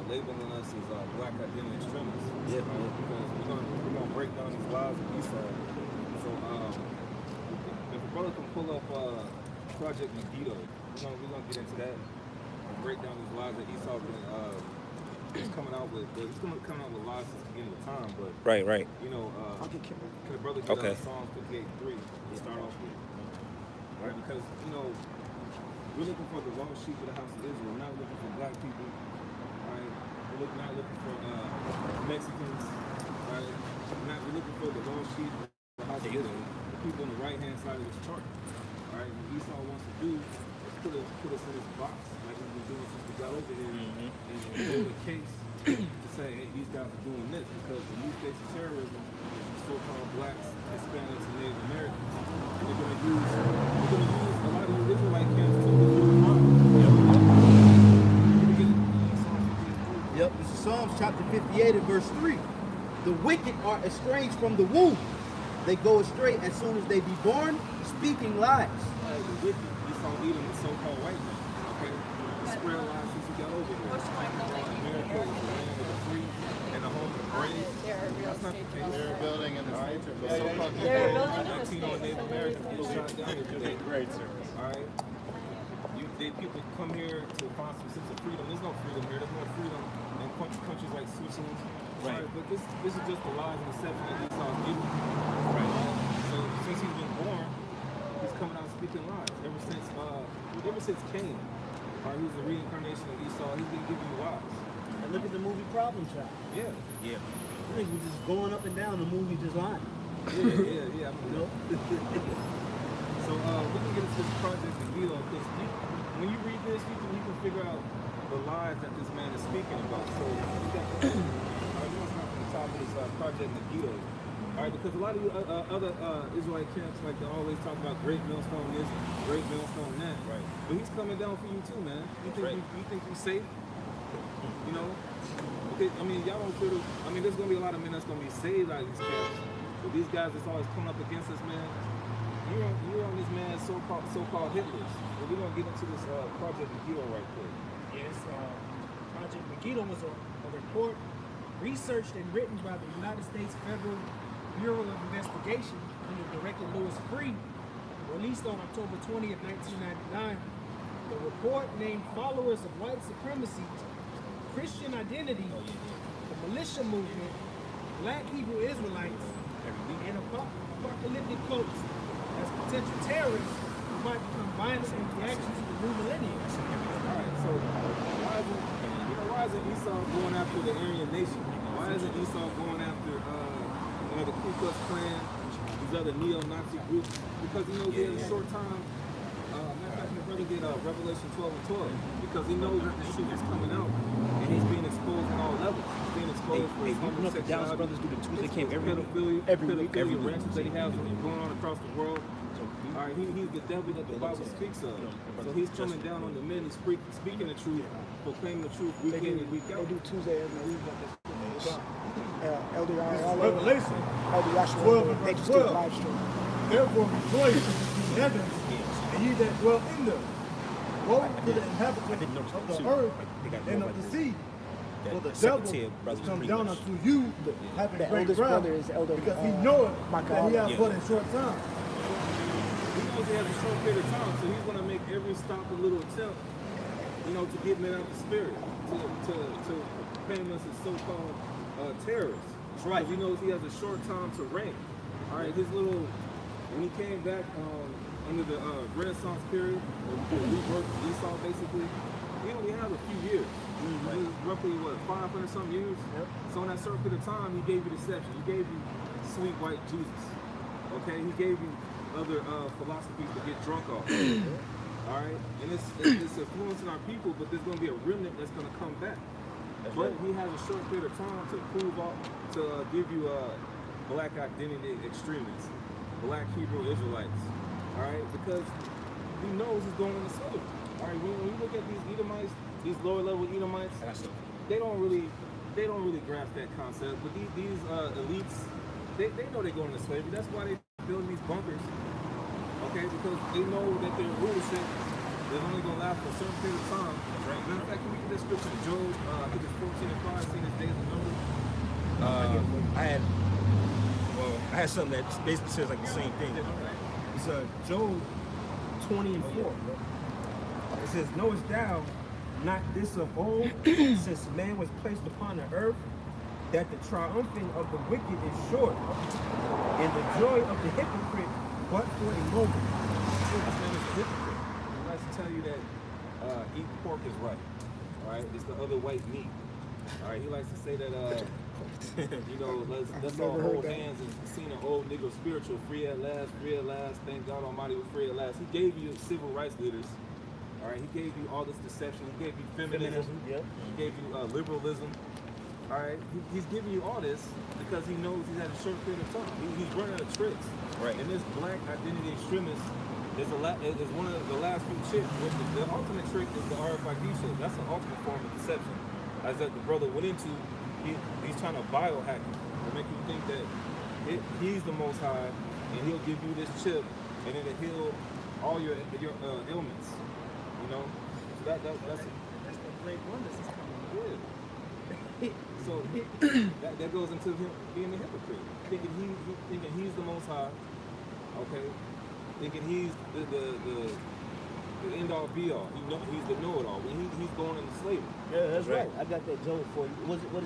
labeling us as black identity extremists. Yeah. Right? Because we're gonna break down these lies of Esau. So if a brother can pull up Project Megiddo, we're gonna get into that and break down these lies that Esau is coming out with. He's coming out with lies since the beginning of time, but Right. you know, can the brother get Okay. Psalms 58:3 to start off with? Right, because you know we're looking for the lost sheep of the house of Israel. We're not looking for black people, right? We're not looking for Mexicans, right? We're looking for the lost sheep of the house of Israel, the people on the right hand side of this chart, All right, what Esau wants to do is put us in this box like we've been doing since we got over here, and build a case to say, hey, these guys are doing this because the new case of terrorism is so-called blacks, Hispanics, and Native Americans. And they're going to use a lot of the Israelite camps to do the problem. Yep, this is Psalms chapter 58 and verse 3. The wicked are estranged from the womb. They go astray as soon as they be born, speaking lies. The wicked, Esau Edom, the so-called white man. Okay? The spread lies since he got over here. America is the land of the free and the home of the brave. That's not the case. They're building in the future. So-called Latino and Native Americans get shot down here today. Great service. All right? People come here to find some sense of freedom. There's no freedom here. There's no freedom in countries like Switzerland. Right. But this is just the lies and deception that Esau's giving. Right. So since he's been born, he's coming out speaking lies. Ever since Cain, who's the reincarnation of Esau, he's been giving you lies. And look at the movie Problem Child. Yeah. Yeah. I think we're just going up and down the movie just lying. Yeah. So we can get into this project Megillah because when you read this, you can figure out the lies that this man is speaking about. So we got to start from the top of this project Megillah. All right, because a lot of you other Israelite camps like to always talk about great millstone this, great millstone that. Right. But he's coming down for you too, man. You think you're safe? You know? Okay, I mean, y'all don't feel. There's gonna be a lot of men that's gonna be saved out of these camps. But these guys that's always coming up against us, man. You're on this man's so-called hit list. But we're gonna get into this project Megillah right quick. Yes, Project Megillah was a report researched and written by the United States Federal Bureau of Investigation under Director Louis Freeh, released on October 20th, 1999. The report named followers of white supremacy, Christian identity, the militia movement, Black Hebrew Israelites, and apocalyptic cults as potential terrorists who might become violent in reaction to the new millennium. Alright, so why isn't Esau going after the Aryan nation? Why isn't Esau going after the Ku Klux Klan, these other neo-Nazi groups? Because he knows he has a short time. Matter of fact, his brother did Revelation 12 and 12 because he knows that the truth is coming out and he's being exposed on all levels. He's being exposed for his homosexuality. Dallas Brothers do the Tuesday camp every pedophilia ranches that he has going on across the world. All right, he's the devil that the Bible speaks of. So he's coming down on the men. He's speaking the truth, proclaiming the truth week in and week out. They do Tuesday every week. Elder Revelation Elder 12 and they verse just do a 12. live stream. Therefore rejoice in heaven, and ye that dwell in them. Woe to the inhabitants of the earth and of the sea. For the devil has come down unto you, having The great eldest wrath, brother is Elder because he knoweth Michael that he has Yeah. but a short time. He knows he has a short period of time, so he's going to make every stop a little attempt, to get men out of the spirit, to proclaim us as so-called terrorists. That's right. Because he knows he has a short time to reign. All right, when he came back under the Renaissance period, the rebirth of Esau, basically, he only had a few years. It was roughly, 500 some years? Yep. So in that short period of time, he gave you deception. He gave you sweet white Jesus. Okay? He gave you other philosophies to get drunk off. All right? And it's influencing our people, but there's going to be a remnant that's going to come back. But he has a short period of time to give you black identity extremists, black Hebrew Israelites. All right? Because he knows he's going into slavery. All right? When you look at these Edomites, these lower level Edomites, they don't really grasp that concept. But these elites, they know they're going into slavery. That's why they're building these bunkers. Okay? Because they know that their rulership is only going to last for a certain period of time. Right. Matter of fact, can we get this scripture to Job? I think it's 14 and 5, seeing his days are numbered. I had something that basically says like the same thing. It's Job 20 and 4. It says, knowest thou not this of old, since man was placed upon the earth, that the triumphing of the wicked is short, and the joy of the hypocrite but for a moment. This man is a hypocrite. He likes to tell you that eating pork is right. All right, it's the other white meat. All right, he likes to say that You know, let's all hold hands and sing an old Negro spiritual, free at last, thank God Almighty we're free at last. He gave you civil rights leaders, all right? He gave you all this deception. He gave you feminism. Yeah. He gave you liberalism, all right? He's giving you all this because he knows he's had a short period of time. He's running out of tricks. Right. And this black identity extremist is one of the last few tricks. The ultimate trick is the RFID chip. That's an ultimate form of deception. As that the brother went into, he's trying to biohack you to make you think that he's the Most High, and he'll give you this chip, and it'll heal all your ailments. You know, so that's the great wonders is coming. Yeah. So that goes into him being a hypocrite, thinking he's the Most High, okay, thinking he's the end all be all. He's the know it all. When he's going into slavery. Yeah, that's right. I got that joke for you. Was it what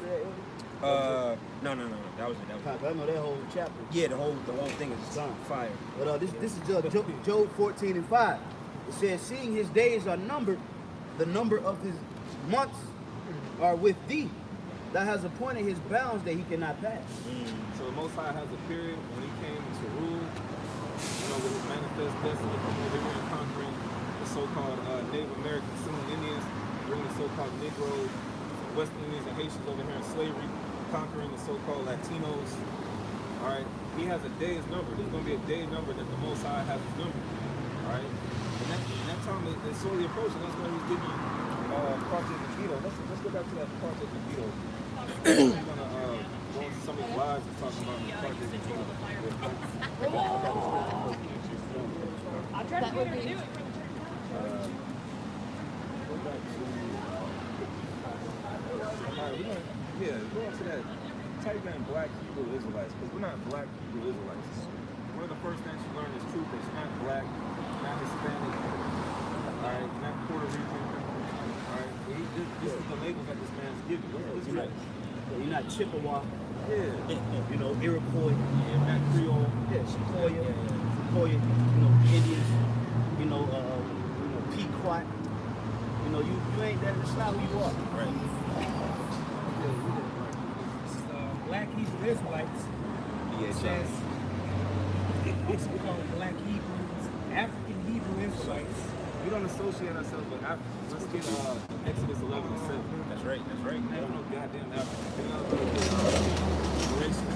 that? No. That was it. I know that whole chapter. Yeah, the whole thing is fire. But this is Job 14:5. It says, "Seeing his days are numbered, the number of his months are with thee. Thou hast appointed his bounds that he cannot pass." So the Most High has a period when he came to rule, you know, with his manifest destiny, coming over here and conquering the so-called Native American Seminole Indians, bringing the so-called Negroes, West Indians and Haitians over here in slavery, conquering the so-called Latinos. All right, he has a day's number. There's going to be a day number that the Most High has his number. All right, and that time is slowly approaching. That's why he's giving Project Megiddo. Let's go back to that Project Megiddo. We're gonna go into some of these lies and talk about the Project Megiddo. That would be. Go back to. Alright, we're gonna go into that. Type in Black Hebrew Israelites, because we're not Black Hebrew Israelites. One of the first things you learn is truth is you're not Black, you're not Hispanic, alright, you're not Puerto Rican. Alright, this is the labels that this man's giving. You're not Chippewa. Yeah. You know, Iroquois. Yeah, not Creole. Yeah, Sequoia. Sequoia. You know, Indians. You know, Pequot. You know, you ain't that. That's not who you are. Right. This is Black Hebrew Israelites. Yeah, It says, also called Black Hebrews, African Hebrew Israelites. We don't associate ourselves with Africans. Let's get Exodus 11:7. That's right. There ain't no goddamn African. Galatians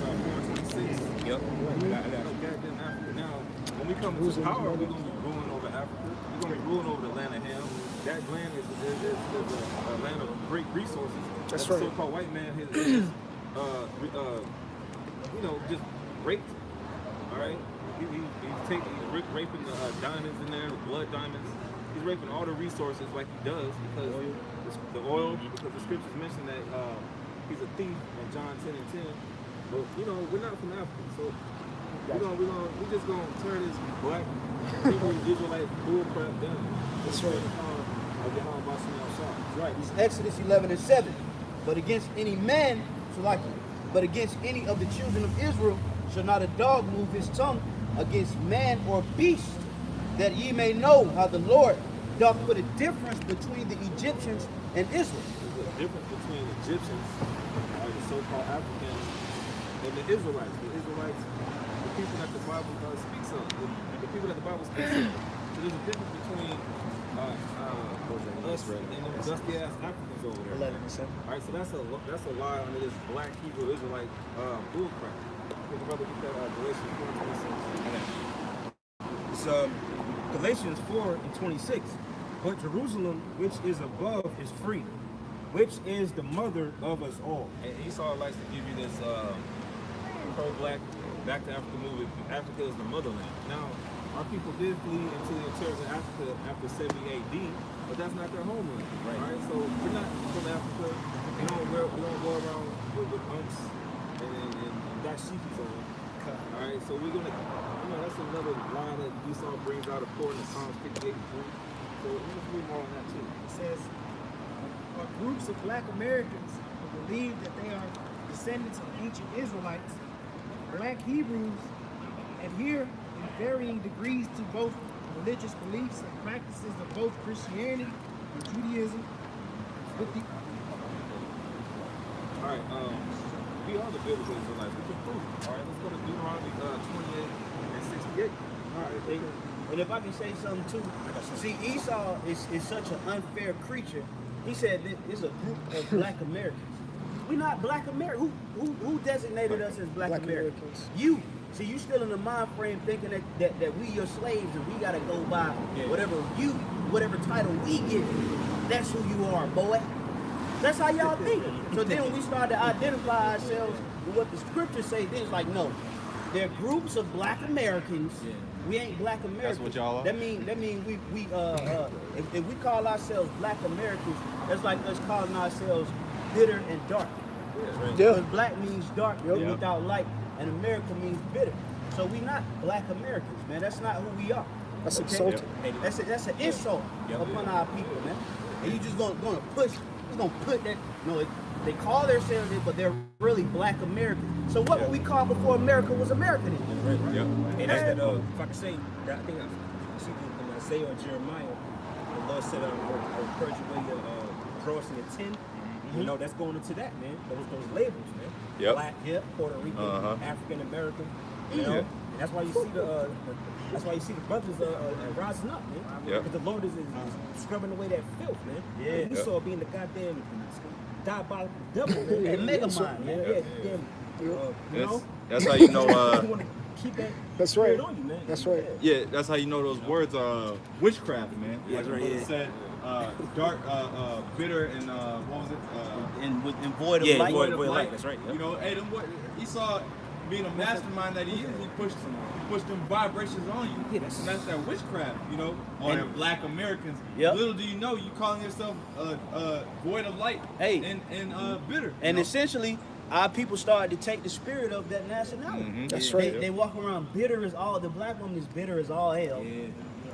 4:26. Yep. No goddamn Africa. Now, when we come to power, we're going to be ruling over Africa. We're going to be ruling over the land of Ham. That land is a land of great resources. That's the right. so-called white man has just raped. All right? He's raping the diamonds in there, the blood diamonds. He's raping all the resources like he does because the oil, because the scriptures mention that he's a thief in John 10:10. But you know, we're not from Africa, so we're just gonna turn this Black Hebrew Israelite bullcrap down. That's right. Right. It's Exodus 11:7. But against any man, but against any of the children of Israel shall not a dog move his tongue against man or beast, that ye may know how the Lord doth put a difference between the Egyptians and Israel. There's a difference between Egyptians, the so-called Africans, and the Israelites. The Israelites, the people that the Bible speaks of, the people that the Bible speaks of. So there's a difference between us and them dusty ass Africans over there. 11:7. All right, so that's a lie under this Black Hebrew Israelite bullcrap. Can the brother get that Galatians 4:26? It's Galatians 4:26. But Jerusalem, which is above, is free, which is the mother of us all. And Esau likes to give you this pro-Black, back to Africa movement. Africa is the motherland. Now, our people did flee into the interior of Africa after 70 AD, but that's not their homeland. Right. All right, so we're not from Africa. We don't go around with umps and dashikis on. All right, so we're gonna, that's another line that Esau brings out according to Psalms 58:3. So let's read more on that too. It says, are groups of Black Americans who believe that they are descendants of ancient Israelites. Black Hebrews adhere in varying degrees to both religious beliefs and practices of both Christianity and Judaism. All right, we are the biblical Israelites. We can prove it. All right, let's go to Deuteronomy 28 and 68. All right. And if I can say something too, see, Esau is such an unfair creature. He said it's a group of black Americans. We're not black Americans. Who designated us as black Americans? You. See, you still in the mind frame thinking that we your slaves and we gotta go by whatever title we give you. That's who you are, boy. That's how y'all think. So then when we start to identify ourselves with what the scriptures say, then it's like, no, they're groups of black Americans. We ain't black Americans. That's what y'all are? That mean we if we call ourselves black Americans, that's like us calling ourselves bitter and dark. Because black means dark without light, and America means bitter. So we not black Americans, man. That's not who we are. That's insulting. That's an insult upon our people, man. And you just gonna put that. No, they call themselves it, but they're really black Americans. So what would we call before America was America then? Right. And that's that, if I can say, that I think I see in Isaiah or Jeremiah, the Lord said, I will purge away your dross and your tin. You know, that's going into that, man. Those labels, man. Black, Puerto Rican, African American. You know, and that's why you see the brothers rising up, man. Because the Lord is scrubbing away that filth, man. Yeah. We saw being the goddamn diabolical devil, man. That mega mind, man. You know? That's how you know. You want to keep that That's right. on you, man. That's right. Yeah, that's how you know those words are witchcraft, man. That's right. It said dark, bitter, and what was it? And void of light. Void of light. That's right. You know, hey, Esau, being a mastermind that he is, he pushed them vibrations on you. And that's that witchcraft, you know, or the black Americans. Little do you know, you calling yourself void of light and bitter. And essentially, our people started to take the spirit of that nationality. That's right. They walk around bitter as all. The black woman is bitter as all hell.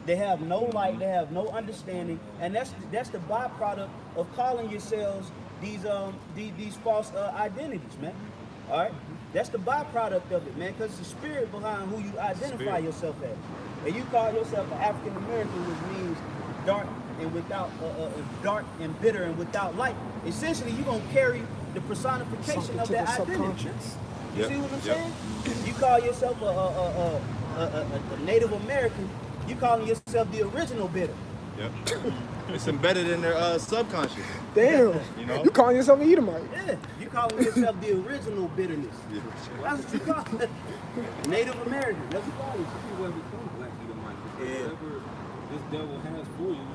They have no light. They have no understanding, and that's the byproduct of calling yourselves these false identities, man. All right, that's the byproduct of it, man. Because the spirit behind who you identify yourself as, and you call yourself an African American, which means dark and without dark and bitter and without light. Essentially, you're gonna carry the personification of that identity. You see what I'm saying? You call yourself a Native American. You calling yourself the original bitter. It's embedded in their subconscious. Damn. You know? You calling yourself an Edomite? Yeah. You calling yourself the original bitterness. That's what you call it. Native American. That's what you call it. You will become black Edomite. Whatever this devil has for you,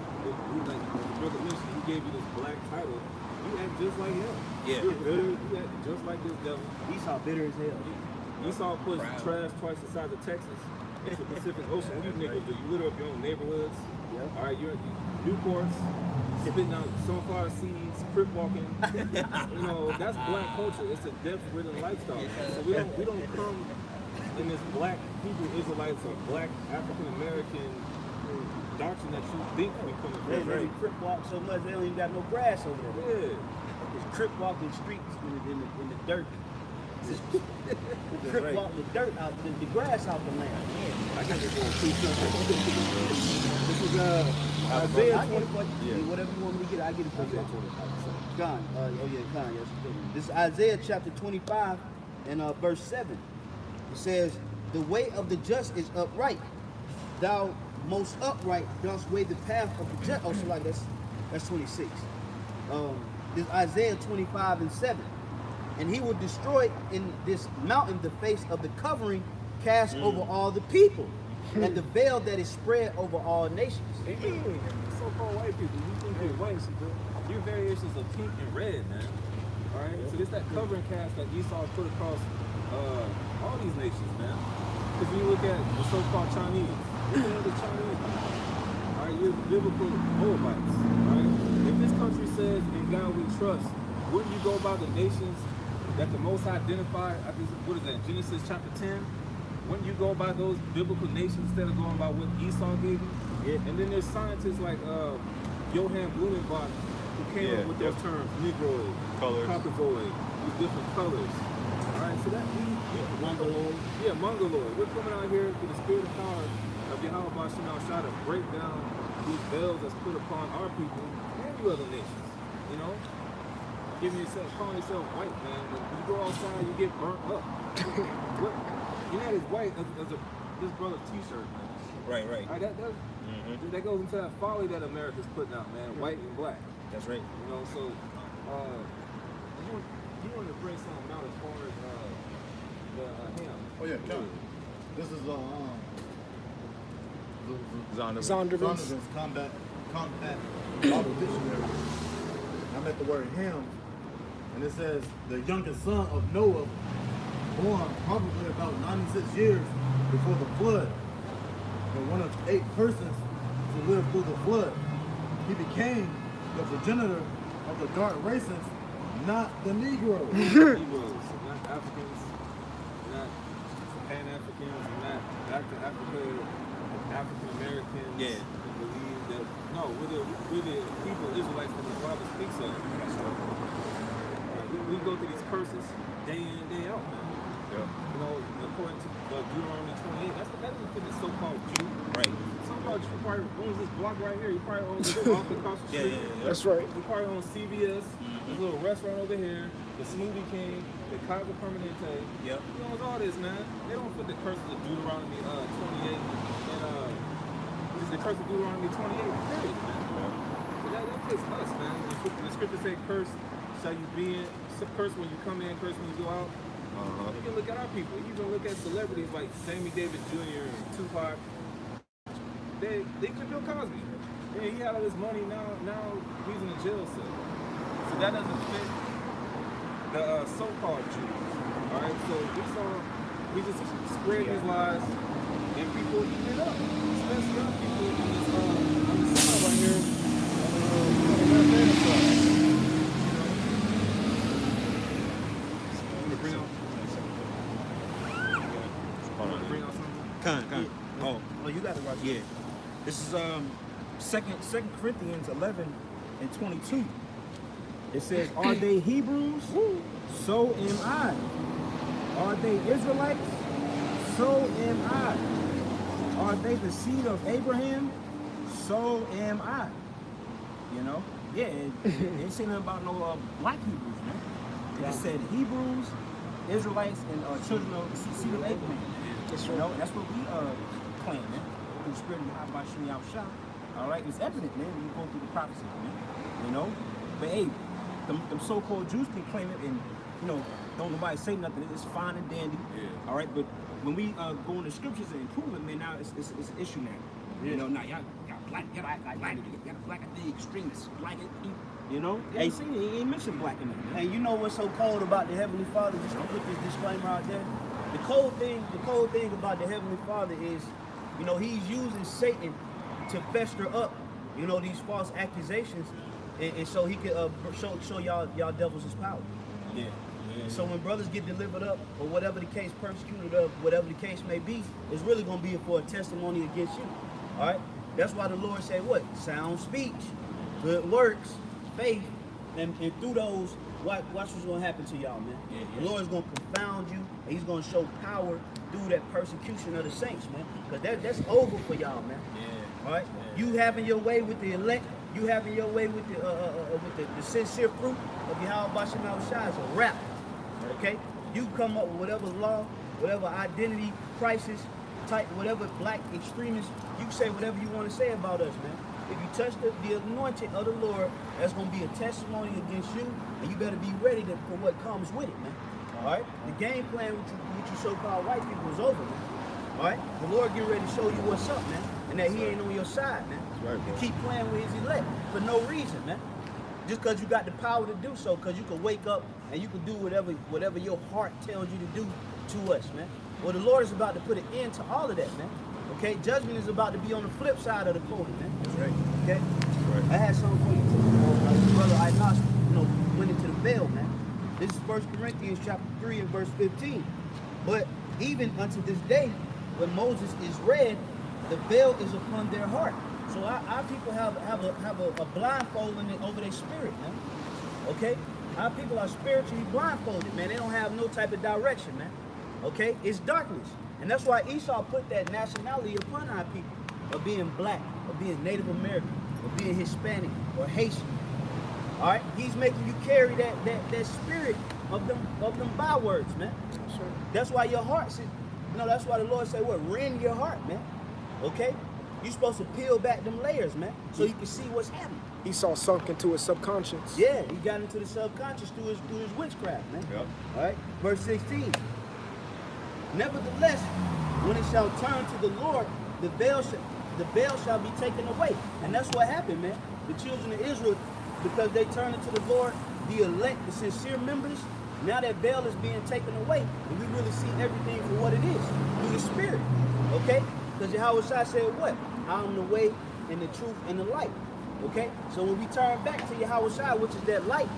like the brother mentioned, he gave you this black title. You act just like him. You're bitter. You act just like this devil. Esau bitter as hell. Esau puts trash twice the size of Texas. It's the Pacific Ocean. What do you niggas do? You litter up your own neighborhoods. All right, you're Newports, spitting out sunflower seeds, crip walking. You know, that's black culture. It's a death-ridden lifestyle. So we don't come in this black Hebrew Israelites or black African American doctrine that you think we come from. They crip walk so much they don't even got no grass over there. Yeah. It's crip walking streets in the dirt. Crip walk the dirt out, the grass out the land. I got this little This is Isaiah 20. Whatever you want me to get, I get it for you. Con. Yes. This is Isaiah chapter 25 and verse 7. It says, "The way of the just is upright. Thou most upright dost weigh the path of the just." Oh, so like that's 26. This is Isaiah 25 and 7. "And he will destroy in this mountain the face of the covering cast over all the people, and the veil that is spread over all nations." So-called white people, you think you're white, you're variations of pink and red, man. All right, so it's that covering cast that Esau put across all these nations, man. Because when you look at the so-called Chinese, look at the Chinese. All right, you're biblical Moabites. All right, if this country says in God we trust, wouldn't you go by the nations that the Most High identified? I think, what is that? Genesis chapter 10. Wouldn't you go by those biblical nations instead of going by what Esau gave you? And then there's scientists like Johann Blumenbach who came up with those terms: Negroid, colors, Caucasoid, with different colors. All right, so that Mongoloid. Mongoloid. We're coming out here with the spirit of power of Yahweh Bashim try to break down these veils that's put upon our people and you other nations. You know. calling yourself white, man. When you go outside, you get burnt up. What? You're not as white as this brother's T-shirt, man. Right. That goes into that folly that America's putting out, man. White and black. That's right. You know, so you want to bring something out as far as the him. Oh yeah, Kevin. This is Zondervan's Combat Bible Dictionary. I'm at the word him, and it says the youngest son of Noah, born probably about 96 years before the flood, and one of 8 persons to live through the flood. He became the progenitor of the dark races, not the Negroes. Negroes, not Africans, not Pan-Africans, not African Americans. Yeah. Believe that we're the people Israelites that the Bible speaks of. We go through these curses day in and day out, man. Yeah. You know, according to Deuteronomy 28, that doesn't fit the so-called Jew. Right. So-called Jew probably owns this block right here. He probably owns this block across the street. That's right. He probably owns CVS, this little restaurant over here, the Smoothie King, the Casa Permanente. Yep. He owns all this, man. They don't fit the curses of Deuteronomy 28 and the curse of Deuteronomy 28. Period, man. So that fits us, man. The scripture say, "Curse shall you be in." Curse when you come in, curse when you go out. You can look at our people. You can look at celebrities like Sammy Davis Jr. and Tupac. They could Bill Cosby. Yeah, he had all this money. Now he's in a jail cell. So that doesn't fit the so-called Jews. All right. So we just spread these lies, and people eat it up. Especially young people on this side right here. On the left-hand side. Con. Oh, you got it right. yeah. This is Second Corinthians 11 and 22. It says, "Are they Hebrews? So am I. Are they Israelites? So am I. Are they the seed of Abraham? So am I." You know? Yeah, it didn't say nothing about no black Hebrews, man. It just said Hebrews, Israelites, and children of the seed of Abraham. You know, that's what we claim, man. Through the spirit of Yahweh Shemi Yahushua. All right, it's evident, man, when you go through the prophecies, man. You know? But hey, them so-called Jews can claim it, and you know, don't nobody say nothing. It's fine and dandy. Yeah. All right, but when we go in the scriptures and prove it, man, now it's an issue now. Yeah. You know, now y'all black, y'all black at the extremists, black at you know. Hey, he ain't mentioned black in there. And you know what's so cold about the Heavenly Father? Just to put this disclaimer out there. The cold thing about the Heavenly Father is, you know, he's using Satan to fester up, you know, these false accusations, and so he can show y'all devils his power. Yeah. So when brothers get delivered up, or whatever the case, persecuted up, whatever the case may be, it's really going to be for a testimony against you. All right? That's why the Lord said what? Sound speech, good works, faith, and through those, watch what's going to happen to y'all, man. The Lord is going to confound you, and he's going to show power through that persecution of the saints, man. Because that's over for y'all, man. All right? You having your way with the elect, you having your way with the sincere fruit of Yahweh Bashem Yahushua is a wrap. Okay? You come up with whatever law, whatever identity, crisis, type, whatever black extremists, you can say whatever you want to say about us, man. If you touch the anointing of the Lord, that's going to be a testimony against you, and you better be ready for what comes with it, man. All right? The game plan with you so-called white people is over, man. All right? The Lord getting ready to show you what's up, man, and that he ain't on your side, man. Right, you keep playing with his elect for no reason, man. Just because you got the power to do so, because you can wake up and you can do whatever your heart tells you to do to us, man. Well, the Lord is about to put an end to all of that, man. Okay? Judgment is about to be on the flip side of the coin, man. That's right. Okay? That's right. I had something for you too. Brother Inos, went into the veil, man. This is 1 Corinthians chapter 3 and verse 15. But even unto this day, when Moses is read, the veil is upon their heart. So our people have a blindfold over their spirit, man. Okay? Our people are spiritually blindfolded, man. They don't have no type of direction, man. Okay? It's darkness. And that's why Esau put that nationality upon our people of being black, of being Native American, of being Hispanic or Haitian. All right, he's making you carry that spirit of them bywords, man. Sure. That's why your heart said, that's why the Lord said, what? Rend your heart, man. Okay? You're supposed to peel back them layers, man, so you can see what's happening. Esau sunk into his subconscious. Yeah, he got into the subconscious through his witchcraft, man. Yep. All right, verse 16. Nevertheless, when it shall turn to the Lord, the veil shall be taken away. And that's what happened, man. The children of Israel, because they turned into the Lord, the elect, the sincere members, now that veil is being taken away, and we really see everything for what it is, through the Spirit. Okay? Because Yahweh said what? I am the way and the truth and the light. Okay? So when we turn back to Yahweh, which is that light,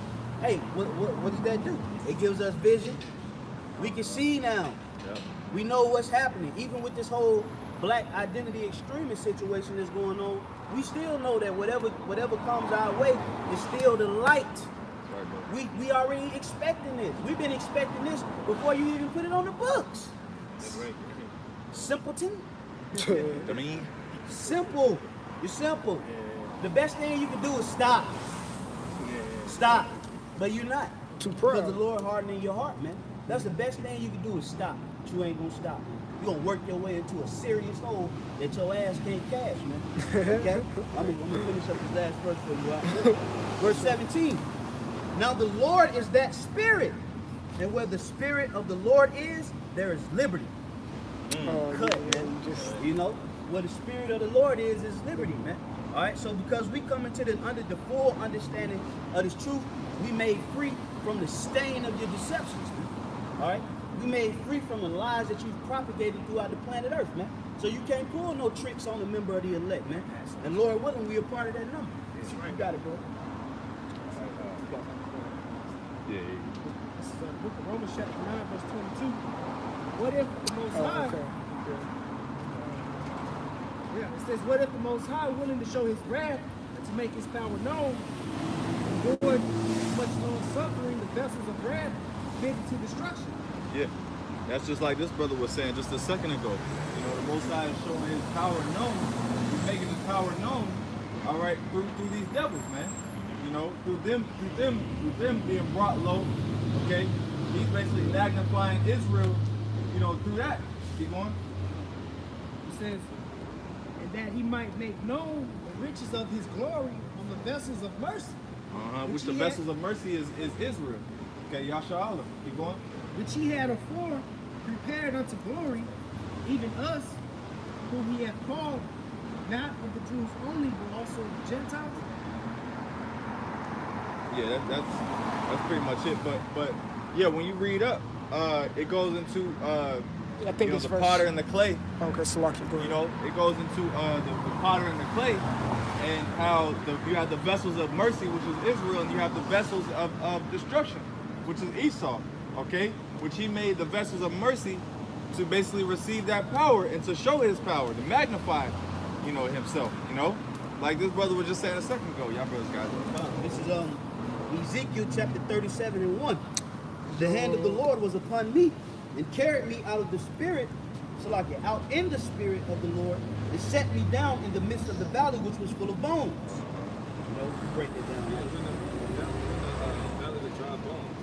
hey, what does that do? It gives us vision. We can see now. Yep. We know what's happening. Even with this whole black identity extremist situation that's going on, we still know that whatever comes our way is still the light. Right, We already expecting this. We've been expecting this before you even put it on the books. That's right. Simpleton. I mean, Simple. You're simple. The best thing you can do is stop. Stop. But you're not. Too proud. Because the Lord hardening your heart, man. That's the best thing you can do is stop. But you ain't gonna stop. You're gonna work your way into a serious hole that your ass can't cash, man. Okay? I'm gonna finish up this last verse for you. Right? Verse 17. Now the Lord is that spirit, and where the spirit of the Lord is, there is liberty. Cut, man. You know, where the spirit of the Lord is liberty, man. All right. So because we come into the full understanding of this truth, we made free from the stain of your deceptions, man. All right. We made free from the lies that you've propagated throughout the planet Earth, man. So you can't pull no tricks on a member of the elect, man. And Lord willing, we are part of that number. That's right. You got it, bro. yeah. This is the book of Romans chapter 9, verse 22. What if the Most High, it says, what if the Most High, willing to show his wrath and to make his power known, endured much long suffering, the vessels of wrath fitted to destruction? Yeah. That's just like this brother was saying just a second ago. You know, the Most High is showing his power known. He's making his power known, all right, through these devils, man. You know, through them being brought low, okay? He's basically magnifying Israel, you know, through that. Keep going. It says, and that he might make known the riches of his glory on the vessels of mercy. Which the vessels of mercy is Israel. Okay, Yasha Allah. Keep going. Which he had afore prepared unto glory, even us, whom he hath called, not of the Jews only, but also of the Gentiles. Yeah, that's pretty much it. But yeah, when you read up, it goes into I think you know, it's the verse. potter and the clay. Okay, Salaki, go ahead. You know, it goes into the potter and the clay, and how you have the vessels of mercy, which is Israel, and you have the vessels of destruction, which is Esau. Okay, which he made the vessels of mercy to basically receive that power and to show his power, to magnify, you know, himself. You know, like this brother was just saying a second ago. Y'all brothers got it. This is Ezekiel chapter 37 and 1. The hand of the Lord was upon me and carried me out of the spirit, so like it, out in the spirit of the Lord, and set me down in the midst of the valley which was full of bones. You know, break it down. Yeah, when the valley of the dry bones,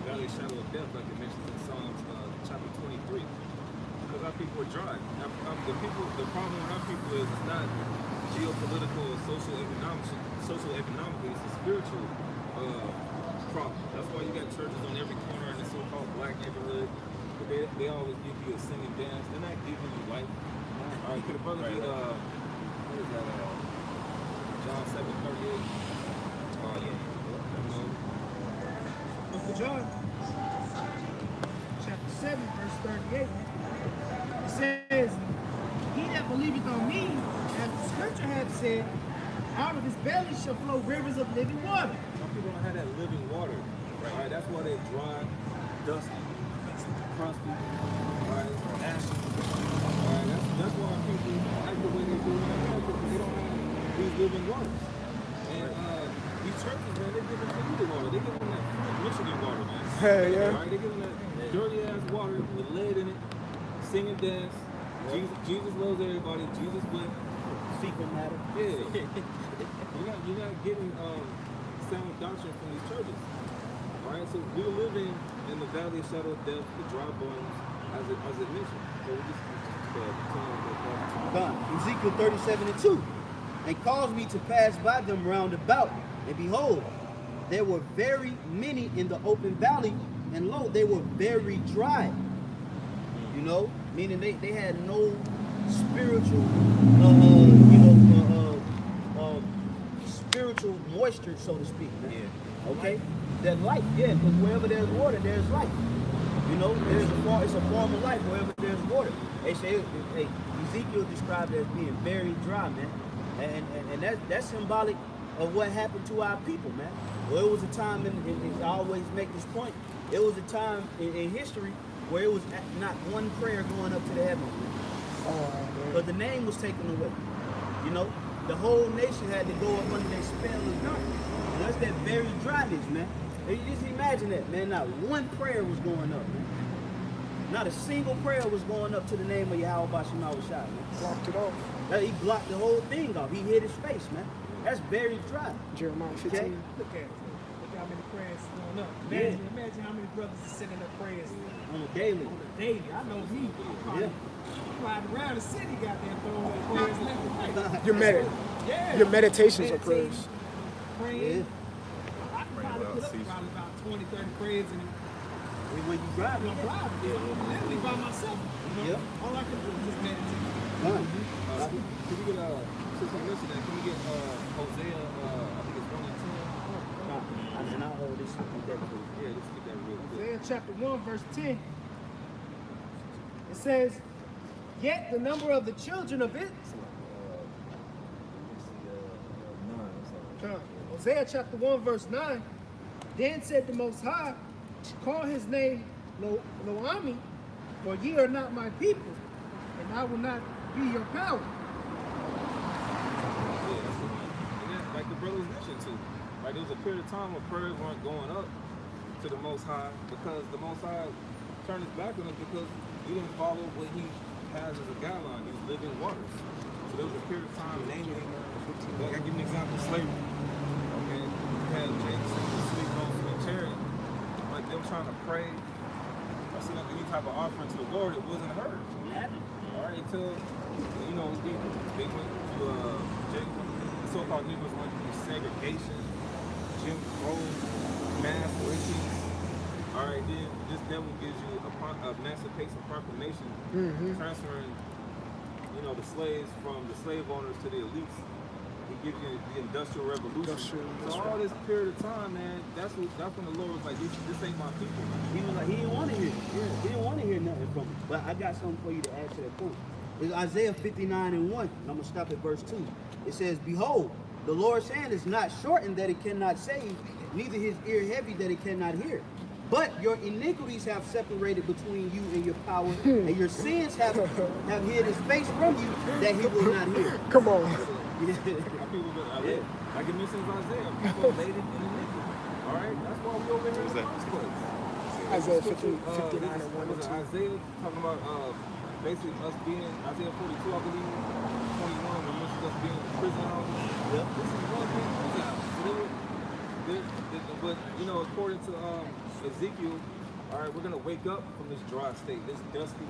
valley of shadow of death, like it mentions in Psalms chapter 23. Because our people are dry. The problem with our people is it's not geopolitical or social economically, it's a spiritual problem. That's why you got churches on every corner in the so-called black neighborhood. They always give you a singing dance. They're not giving you life. All right, could a brother be, what is that, John 7:38? Oh, yeah. Book of John, chapter 7, verse 38. It says, he that believeth on me, as the scripture hath said, out of his belly shall flow rivers of living water. Some people don't have that living water. Right? All right, that's why they're dry, dusty, crusty, right? Ashy. All right, that's why people act the way they do in America, because they don't have these living waters. And these churches, man, they're giving polluted water. They're giving that Michigan water, man. Hey, yeah. All right, they're giving that dirty ass water with lead in it, singing dance. Jesus loves everybody. Jesus went. Fecal matter. Yeah. You're not getting same doctrine from these churches. All right, so we're living in the valley of shadow of death, the dry bones, as it mentioned. So we just Ezekiel 37:2. And caused me to pass by them round about, and behold, there were very many in the open valley, and lo, they were very dry. You know, meaning they had no spiritual, spiritual moisture, so to speak. Man. Yeah. Okay. There's life, yeah, because wherever there's water, there's life. You know, it's a form of life wherever there's water. They say, Ezekiel described it as being very dry, man, and that's symbolic of what happened to our people, man. Well, it was a time, and I always make this point. It was a time in history where it was not one prayer going up to the heavens, man. But the name was taken away. You know, the whole nation had to go up under their spell of darkness. And that's that very dryness, man. You just imagine that, man. Not one prayer was going up, man. Not a single prayer was going up to the name of Yahweh Bashim Shai, man. Blocked it off. He blocked the whole thing off. He hid his face, man. That's very dry. Jeremiah 15. Okay? Look at it. Look how many prayers is going up. Imagine how many brothers are sending up prayers On a daily. on a daily. I know me. Yeah. Flying around the city, goddamn, throwing up prayers left and right. Your meditations are prayers. Praying. Yeah. I can probably put up probably about 20, 30 prayers in When you drive, I'm driving. Literally by myself. You know? Yeah. All I can do is just meditate. can we get since we mentioned that, can we get Hosea, I think it's 1 and 10? And I'll hold this up with that too. Yeah, let's get that real quick. Isaiah chapter 1, verse 10. It says, yet the number of the children of Israel. Hosea chapter 1, verse 9. Then said the Most High, call his name Lo-Ami, for ye are not my people, and I will not be your power. Yeah, that's the one. And then, like the brothers mentioned too, right? There was a period of time where prayers weren't going up to the Most High because the Most High turned his back on us because we didn't follow what he has as a guideline, these living waters. So there was a period of time, namely, like I give you an example, slavery. Okay, you had James sleep on the chariot, like them trying to pray or send up any type of offering to the Lord, it wasn't heard. All right, until they went to the so-called Negroes went through segregation, Jim Crow, mass lynchings. All right, then this devil gives you a Emancipation Proclamation, transferring, the slaves from the slave owners to the elites. He gives you the Industrial Revolution. So all this period of time, man, that's when the Lord was like, this ain't my people, man. He was like, he didn't want to hear it. Yeah. He didn't want to hear nothing from him. But I got something for you to add to that point. It's Isaiah 59 and 1. And I'm going to stop at verse 2. It says, behold, the Lord's hand is not shortened that it cannot save, neither his ear heavy that it cannot hear. But your iniquities have separated between you and your power, and your sins have hid his face from you that he will not hear. Come on. Like it mentions Isaiah, people laid in iniquity. All right, that's why we over here in the first place. Isaiah 59 and 1 and 2. Isaiah talking about basically us being Isaiah 42, I believe, 21, when it mentions us being in prison house. Yep. This is one big prison house. But according to Ezekiel, all right, we're gonna wake up from this dry state, this dusty,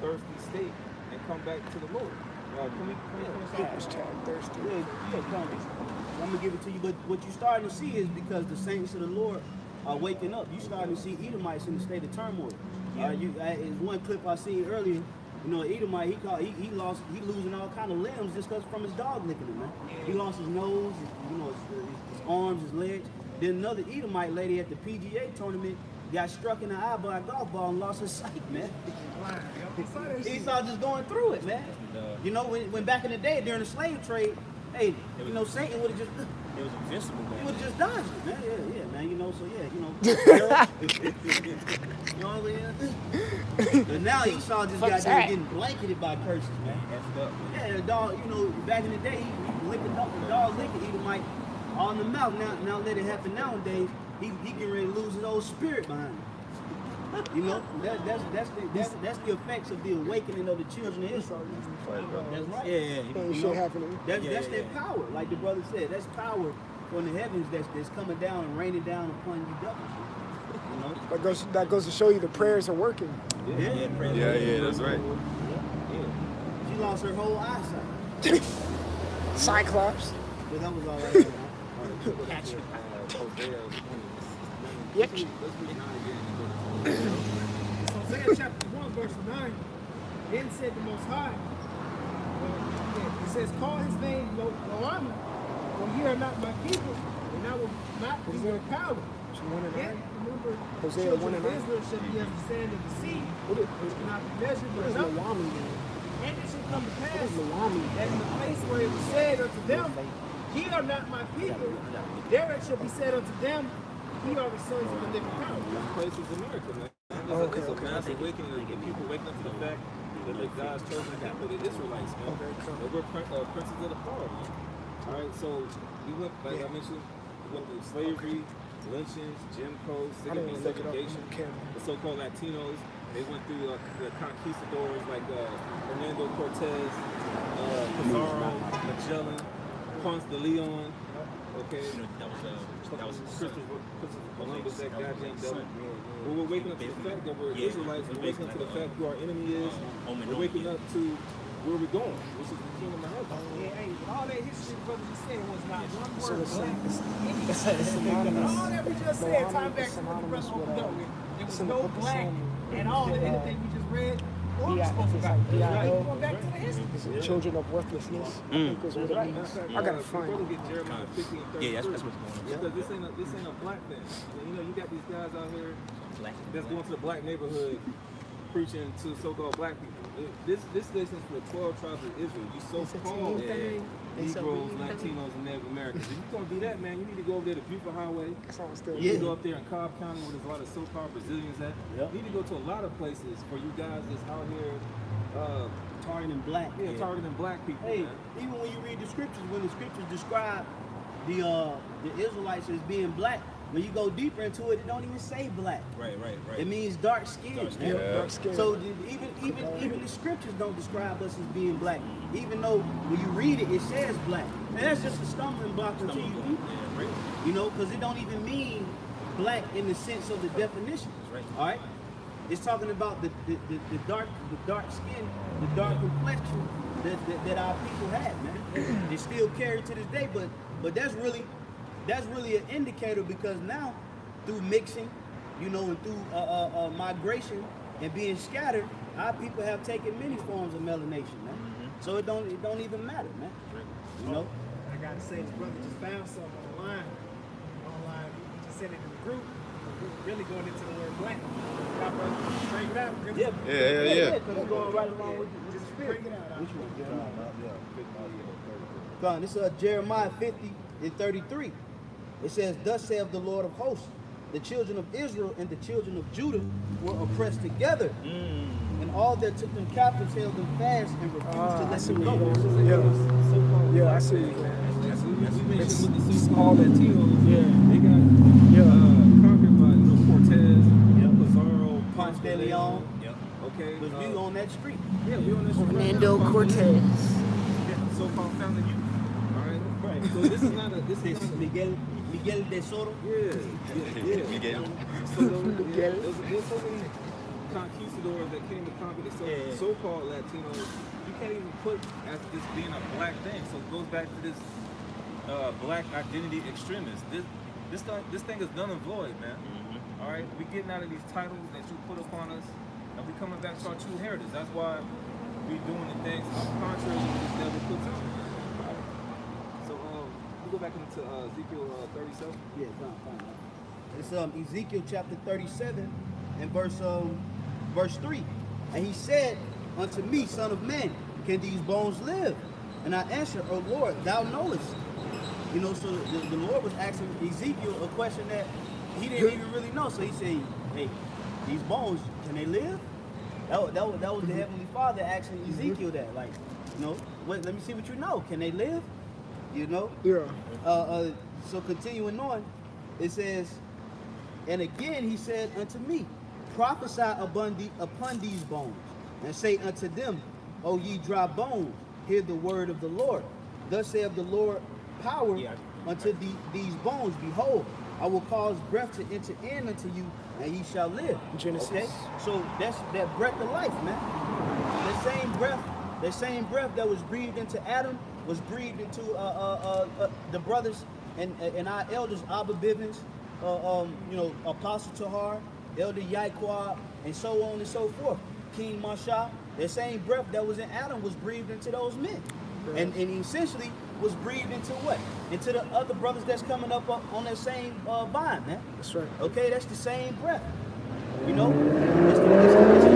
thirsty state, and come back to the Lord. Can we Hashtag thirsty. Yeah, I'm gonna give it to you, but what you're starting to see is because the saints of the Lord are waking up. You starting to see Edomites in a state of turmoil. Is one clip I seen earlier. Edomite, he losing all kind of limbs just because from his dog licking him, man. He lost his nose, his arms, his legs. Then another Edomite lady at the PGA tournament got struck in the eye by a golf ball and lost her sight, man. Esau just going through it, man. When back in the day during the slave trade, hey, Satan would have just It was invincible, man. he would have just dodged it, man. Yeah, man. But now Esau just got there getting blanketed by curses, man. Effed up. Yeah, the dog, back in the day, he licked the dog licking Edomite all in the mouth. Now let it happen nowadays. He getting ready to lose his old spirit behind him. That's the effects of the awakening of the children of Israel. That's right. Yeah. Same shit happening. That's their power. Like the brother said, that's power from the heavens that's coming down and raining down upon you double. You know? That goes to show you the prayers are working. Yeah, That's right. She lost her whole eyesight. Cyclops. But that was all right. Yep. Hosea chapter 1, verse 9. Then said the Most High, it says, call his name Lo-Ami, for ye are not my people, and I will not be your power. Yet, remember, Hosea children 1 of and 9. Israel shall be as the sand of the sea, which cannot be measured What or is numbered. Lawami mean? And it shall come to What pass is Lawami? that in the place where it was said unto them, ye are not my people, there it shall be said unto them, ye are the sons of the living power. This place is America, man. It's a mass awakening to get people waking up to the fact that they're God's chosen people, the Israelites, man. That we're princes of the power, man. All right, so we went, like I mentioned, we went through slavery, lynchings, Jim Crow, segregation, the so-called Latinos. They went through the conquistadors like Hernando Cortez, Pizarro, Magellan, Ponce de Leon. Okay, that was Christopher Columbus, that goddamn devil. But we're waking up to the fact that we're Israelites. We're waking up to the fact who our enemy is. We're waking up to where we're going, which is the kingdom of heaven. Yeah, hey, all that history brother just said was not one So word it's black. synonymous. All that we just said, time back to what the brother opened up with. There was no black and all that anything we just read or we spoke about. Right? Going back to the history. Children of worthlessness. I think is what it means. I gotta find Brother it. get Jeremiah 15 and 33. Yeah, that's what's going on. Because this ain't a black thing. You know, you got these guys out here that's going to the black neighborhood preaching to so-called black people. This listens for the 12 tribes of Israel. You so-called Negroes, Latinos, and Native Americans. If you're gonna do that, man, you need to go over there to Buford Highway. You need to go up there in Cobb County where there's a lot of so-called Brazilians at. Yep. You need to go to a lot of places for you guys that's out here Targeting black. targeting black people. Hey, Man. even when you read the scriptures, when the scriptures describe the Israelites as being black, when you go deeper into it, it don't even say black. Right. It means dark skin. skin. Yeah. Dark skin. So even the scriptures don't describe us as being black, even though when you read it, it says black. And that's just a stumbling block until you read it. You know, because it don't even mean black in the sense of the definition. Right. All right. It's talking about the dark skin, the dark complexion that our people have, man. They still carry to this day, but that's really an indicator because now through mixing, you know, and through migration and being scattered, our people have taken many forms of melanation, man. So it don't even matter, man. You know. I gotta say, this brother just found something online. He just sent it in the group. We're really going into the word black. Y'all brother, bring it out. Yeah. Because we're going right along with the Just bring it out. Which one? Go on, this is Jeremiah 50 and 33. It says, "Thus saith the Lord of hosts, the children of Israel and the children of Judah were oppressed together, and all that took them captives held them fast and refused to let them go." Yeah, I see. We mentioned It's with the so-called all that. Latinos, Yeah. they got conquered by Cortez, Pizarro, Ponce de Leon Okay, was we on that street. yeah, we on this Hernando Cortez. so-called family youth. All right, so this is not a Miguel de Soto. yeah. Miguel. So there's so many conquistadors that came to conquer the so-called Latinos. You can't even put as this being a black thing. So it goes back to this black identity extremist. This thing is null and void, man. All right, we getting out of these titles that you put upon us, and we coming back to our true heritage. That's why we doing the things contrary to what this devil puts on. So we go back into Ezekiel 37. Yeah, fine. It's Ezekiel chapter 37 and verse 3. And he said unto me, Son of man, can these bones live? And I answered, O Lord, thou knowest. You know, so the Lord was asking Ezekiel a question that he didn't even really know. So he said, hey, these bones, can they live? That was the Heavenly Father asking Ezekiel that. Like, you know, let me see what you know. Can they live? You know? Yeah. So continuing on, it says, and again he said unto me, prophesy upon these bones, and say unto them, O ye dry bones, hear the word of the Lord. Thus saith the Lord, power unto these bones. Behold, I will cause breath to enter in unto you, and ye shall live. Genesis. Okay? So that's that breath of life, man. That same breath that was breathed into Adam was breathed into the brothers and our elders, Abba Bivens, Apostle Tahar, Elder Yaiquab, and so on and so forth. King Mashah, that same breath that was in Adam was breathed into those men. Right. And essentially was breathed into what? Into the other brothers that's coming up on that same vine, man. That's right. Okay, that's the same breath. You know? It's the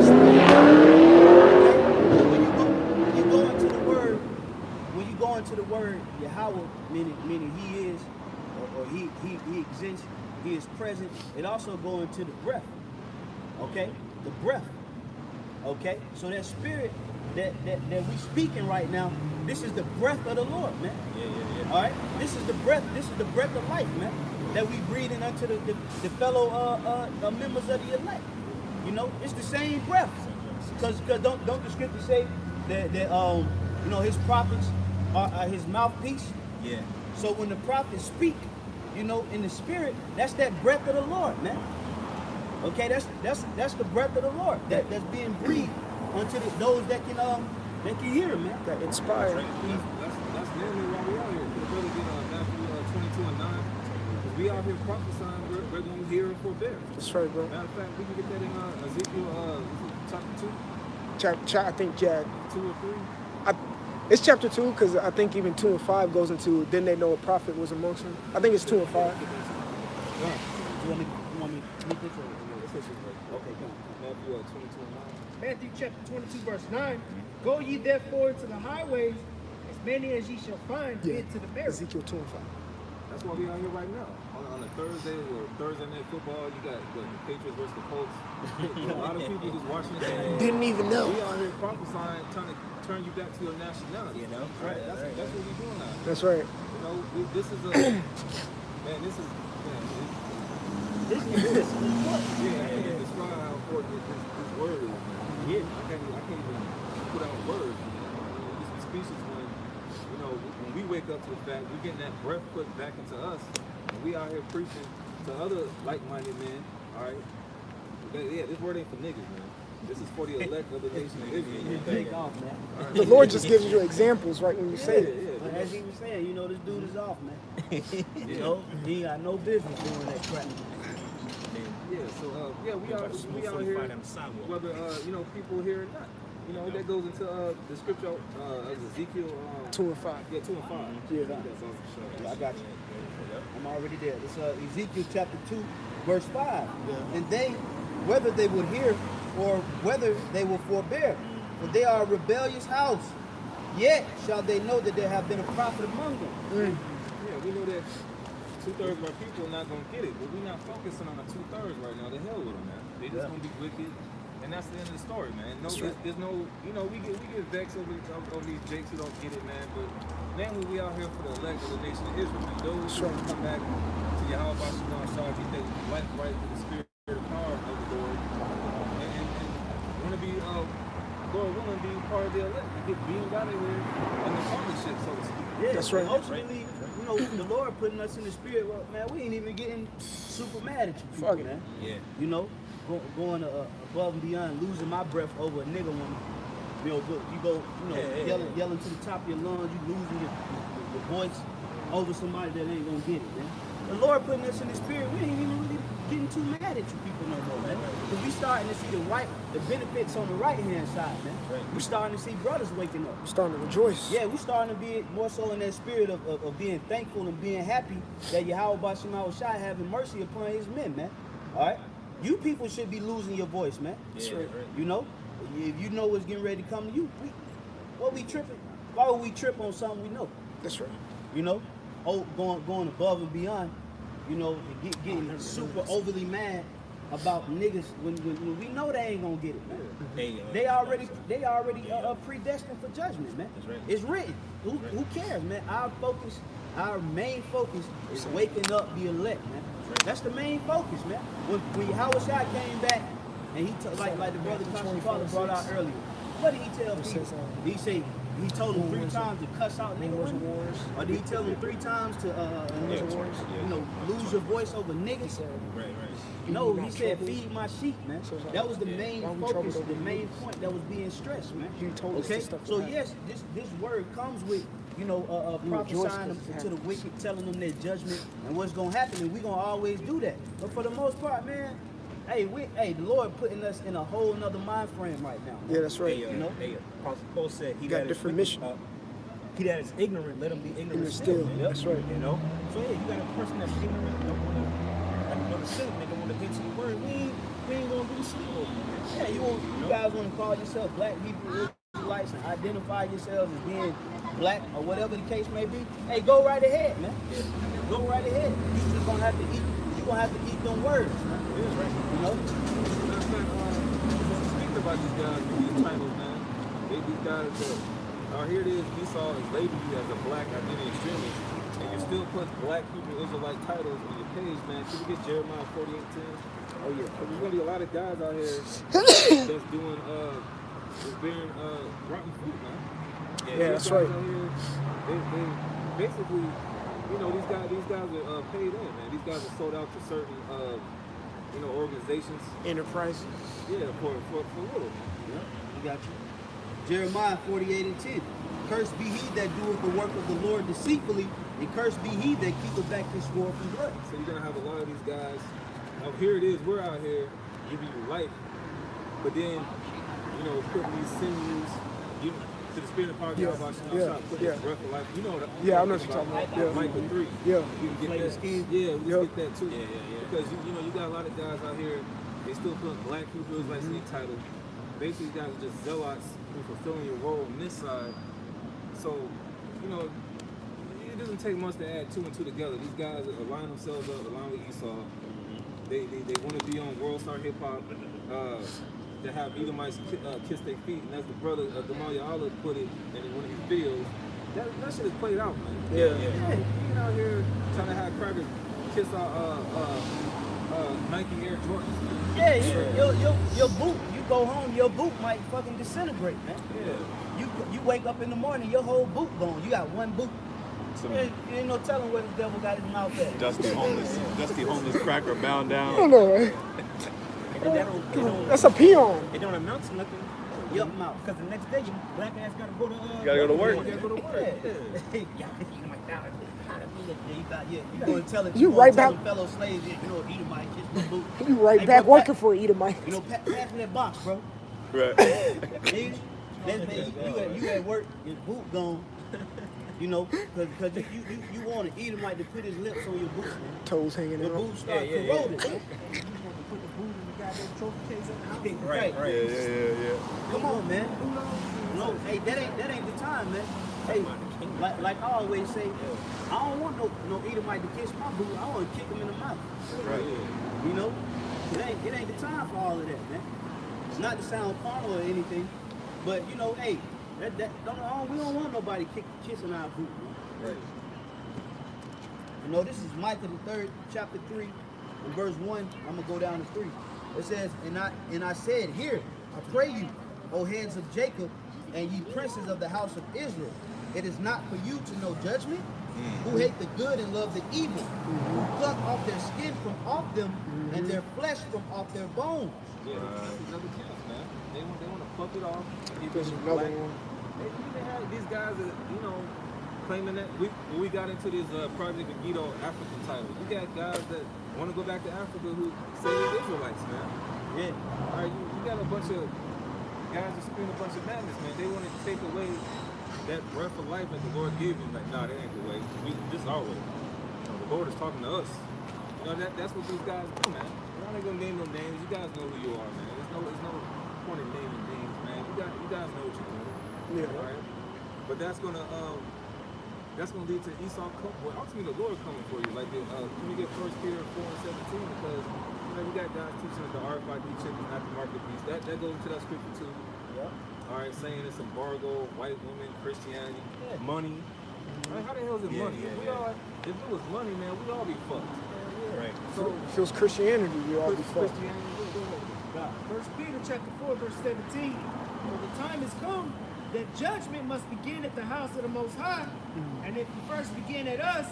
same breath. Okay? When you go into the word, Yahweh, meaning he is, or he exists, he is present, it also goes into the breath. Okay? The breath. Okay? So that spirit that we speaking right now, this is the breath of the Lord, man. Yeah. All right? This is the breath of life, man, that we breathing unto the fellow members of the elect. You know, it's the same breath. Because don't the scripture say that his prophets are his mouthpiece? Yeah. So when the prophets speak, in the spirit, that's that breath of the Lord, man. Okay, that's the breath of the Lord that's being breathed unto those that can hear, man. That inspired. That's literally why we out here. The brother get Matthew 22 and 9. We out here prophesying, we're going to hear and forbear. That's right, bro. Matter of fact, we can get that in Ezekiel chapter 2. I think, yeah. 2 or 3. It's chapter 2 because I think even 2 and 5 goes into, then they know a prophet was amongst them. I think it's 2 and 5. You want me to read this? Okay, come on. Matthew 22 and 9. Matthew chapter 22, verse 9. Go ye therefore into the highways, as many as ye shall find, bid to the marriage. Ezekiel 2 and 5. That's why we out here right now. On a Thursday or Thursday night football, you got the Patriots versus the Colts. A lot of people just watching the game. Didn't even know. We out here prophesying, trying to turn you back to your nationality. Right? That's what we're doing now. That's right. This is a man. This is This is I can't describe how important this word is. Man. Yeah. I can't even put out words. This is species when we wake up to the fact we're getting that breath put back into us, and we out here preaching to other like-minded men. All right. This word ain't for niggas, man. This is for the elect of the nation of Israel. Take off, man. Right. The Lord just gives you examples right when you say it. But as he was saying, this dude is off, man. He got no business doing that crap. Yeah, so we out here, whether people here or not. That goes into the scripture of Ezekiel 2 and 5. Yeah, 2 and 5. Yeah, I got you. I'm already there. It's Ezekiel chapter 2, verse 5. Yeah. And they, whether they would hear or whether they will forbear, for they are a rebellious house. Yet shall they know that there have been a prophet among them. Yeah, we know that 2/3 of our people are not going to get it, but we're not focusing on the 2/3 right now. The hell with them, man. They just going to be wicked, and that's the end of the story, man. There's no, we get vexed over these jakes who don't get it, man. But mainly we out here for the elect of the nation of Israel, man. Those who come back to Yahweh Bashar Shah, get their life right with the spirit of power of the Lord, and want to be, Lord willing, be part of the elect, get beamed out of here in the partnership, so to speak. Yeah, that's right. Ultimately, the Lord putting us in the spirit. Well, man, we ain't even getting super mad at you, people, man. Yeah. Going above and beyond, losing my breath over a nigga woman. Yelling to the top of your lungs, you losing your voice over somebody that ain't gonna get it, man. The Lord putting us in the spirit. We ain't even really getting too mad at you people no more, man. Because we starting to see the benefits on the right hand side, man. Right. We starting to see brothers waking up. We're starting to rejoice. Yeah, we starting to be more so in that spirit of being thankful and being happy that Yahweh Bashar Shai having mercy upon his men, man. All right? You people should be losing your voice, man. That's right. If you know what's getting ready to come to you, what we tripping? Why would we trip on something we know? That's right. Going above and beyond, getting super overly mad about niggas when we know they ain't gonna get it, man. They already predestined for judgment, man. That's right. It's written. Who cares, man? Our main focus is waking up the elect, man. That's the main focus, man. When Yahweh Shai came back, and he like the brother Pastor Father brought out earlier, What did he tell people? He say he told them 3 times to cuss out nigga women? Or did he tell them 3 times to lose your voice over niggas? Right. No, he said feed my sheep, man. That was the main focus, the main point that was being stressed, man. Okay, so yes, this word comes with prophesying to the wicked, telling them their judgment and what's gonna happen, and we gonna always do that. But for the most part, man, the Lord putting us in a whole nother mind frame right now. Yeah, that's right. Apostle Paul said he got different mission. He that is ignorant, let him be ignorant still. That's right. You know. So yeah, you got a person that's ignorant, don't want to sin, they don't want to get to the word. We ain't gonna do sleep over. Yeah, you guys want to call yourself Black Hebrew Israelites and identify yourselves as being black or whatever the case may be. Hey, go right ahead, man. Go right ahead. You just gonna have to eat. You gonna have to eat them words, man. You know. Speaking about these guys with these titles, man. These guys here it is. Esau is labeled you as a black identity extremist, and you still put Black Hebrew Israelite titles on your page, man. Can you get Jeremiah 48:10? Oh yeah. Because there's gonna be a lot of guys out here that's doing that's bearing rotten fruit, man. Yeah, that's right. They basically, these guys are paid in, man. These guys are sold out to certain, organizations. Enterprises. Yeah, for little, man. Yeah, you got you. Jeremiah 48:10. Cursed be he that doeth the work of the Lord deceitfully, and cursed be he that keepeth back his sword from blood. So you're gonna have a lot of these guys. Now here it is, we're out here giving you life, but then, putting these sinews, to the spirit of power, putting this breath of life. You know what? Yeah, I know what you're talking about. Yeah. Micah 3. Yeah. We can get that. Yeah, we can get that too. Yeah. Because you got a lot of guys out here. They still put Black Hebrews like in the title. Basically, guys are just zealots who are fulfilling your role on this side. So, it doesn't take much to add 2 and 2 together. These guys are lining themselves up along with Esau. They want to be on World Star Hip Hop. To have Edomites kiss their feet, and as the brother Gms Atl put it in one of his videos, that shit is played out, man. Yeah. You out here trying to have crackers kiss our Nike Air Jordans. Yeah, your boot. You go home, your boot might fucking disintegrate, man. Yeah. You wake up in the morning, your whole boot gone. You got one boot. You ain't no telling where the devil got his mouth at. Dusty homeless cracker bound down. I don't know, right? That's a peon. It don't amount to nothing. Your mouth. Because the next day, your black ass gotta go to You gotta go to work. You gonna tell it. You right tell back. Fellow slaves, Edomite, kiss my boot. You right Hey, back bro, working for Edomite. Pass me that box, bro. Right. Nigga, you at work, your boot gone. Because you want an Edomite to put his lips on your boots, man. Toes hanging The out. boot start corroding. Put the boot in the goddamn trophy case in the house. Right. Yeah. Come on, man. No, hey, that ain't the time, man. Hey, like I always say, I don't want no Edomite to kiss my boot. I want to kick him in the mouth. Right. It ain't the time for all of that, man. It's not to sound carnal or anything, but hey, we don't want nobody kissing our boot, man. Right. This is Micah the 3rd, chapter 3, and verse 1. I'm gonna go down to 3. It says, and I said, hear, I pray you, O heads of Jacob, and ye princes of the house of Israel. It is not for you to know judgment, who hate the good and love the evil, who pluck off their skin from off them, and their flesh from off their bones. Yeah, that's another case, man. They want to fuck it off. There's another one. They have these guys that, claiming that we got into this Project Megiddo African title. We got guys that want to go back to Africa who say they're Israelites, man. Yeah. All right, you got a bunch of guys that spin a bunch of madness, man. They want to take away that breath of life that the Lord gave you. Like, nah, that ain't the way. This is our way. The Lord is talking to us. That's what these guys do, man. We're not gonna name no names. You guys know who you are, man. There's no point in naming names, man. You guys know what you're doing. Yeah. All right. But that's gonna lead to Esau. Well, ultimately, the Lord coming for you. Like, can we get 1 Peter 4:17? Because we got guys teaching the RFID chip and aftermarket piece. That goes into that scripture too. Yeah. All right, saying it's embargo, white women, Christianity, money. Like, how the hell is it money? If it was money, man, we'd all be fucked. Right. So If it was Christianity, we all be fucked. Christianity. First Peter chapter 4, verse 17. For the time has come that judgment must begin at the house of the Most High. And if you first begin at us,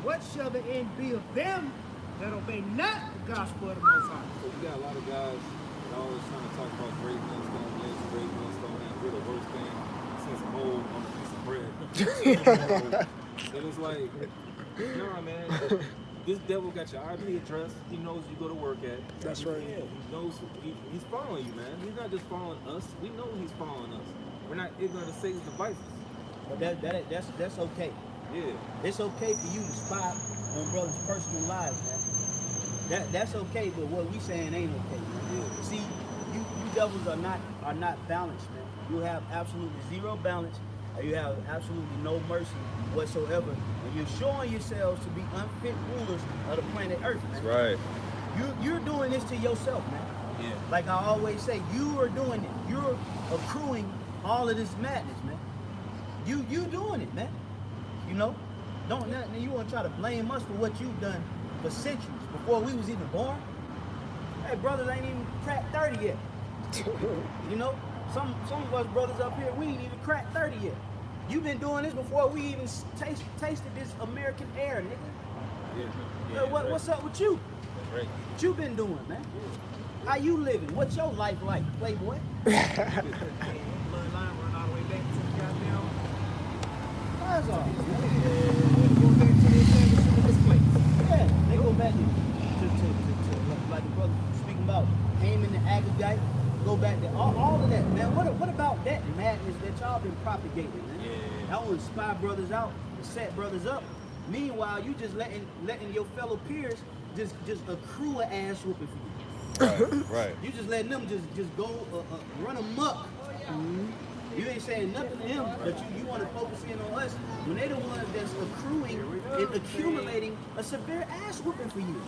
what shall the end be of them that obey not the gospel of the Most High? So you got a lot of guys that always trying to talk about great millstone this, great millstone that. We're the worst thing since mold on a piece of bread. And it's like, nah, man. This devil got your IP address. He knows you go to work at. That's right. Yeah, he knows he's following you, man. He's not just following us. We know he's following us. We're not ignorant of Satan's devices. But that's okay. Yeah. It's okay for you to spy on brothers' personal lives, man. That's okay, but what we saying ain't okay, man. Yeah. See, you devils are not balanced, man. You have absolutely zero balance, and you have absolutely no mercy whatsoever. And you're showing yourselves to be unfit rulers of the planet Earth, man. That's right. You're doing this to yourself, man. Yeah. Like I always say, you are doing it. You're accruing all of this madness, man. You doing it, man. You know? Don't you want to try to blame us for what you've done for centuries before we was even born? Hey, brothers ain't even cracked 30 yet. You know? Some of us brothers up here, we ain't even cracked 30 yet. You've been doing this before we even tasted this American air, nigga. Yeah. What's up with you? Right. What you been doing, man? How you living? What's your life like, Playboy? Bloodline run all the way back to the goddamn. That's all. Go back to the establishment of this place. Yeah, they go back to like the brother speaking about Haman the Agagite. Go back there. All of that, man. What about that madness that y'all been propagating, man? Yeah. Y'all want to spy brothers out, set brothers up. Meanwhile, you just letting your fellow peers just accrue an ass whooping for you. Right. You just letting them just go run amok. You ain't saying nothing to him, but you want to focus in on us when they the ones that's accruing and accumulating a severe ass whooping for you.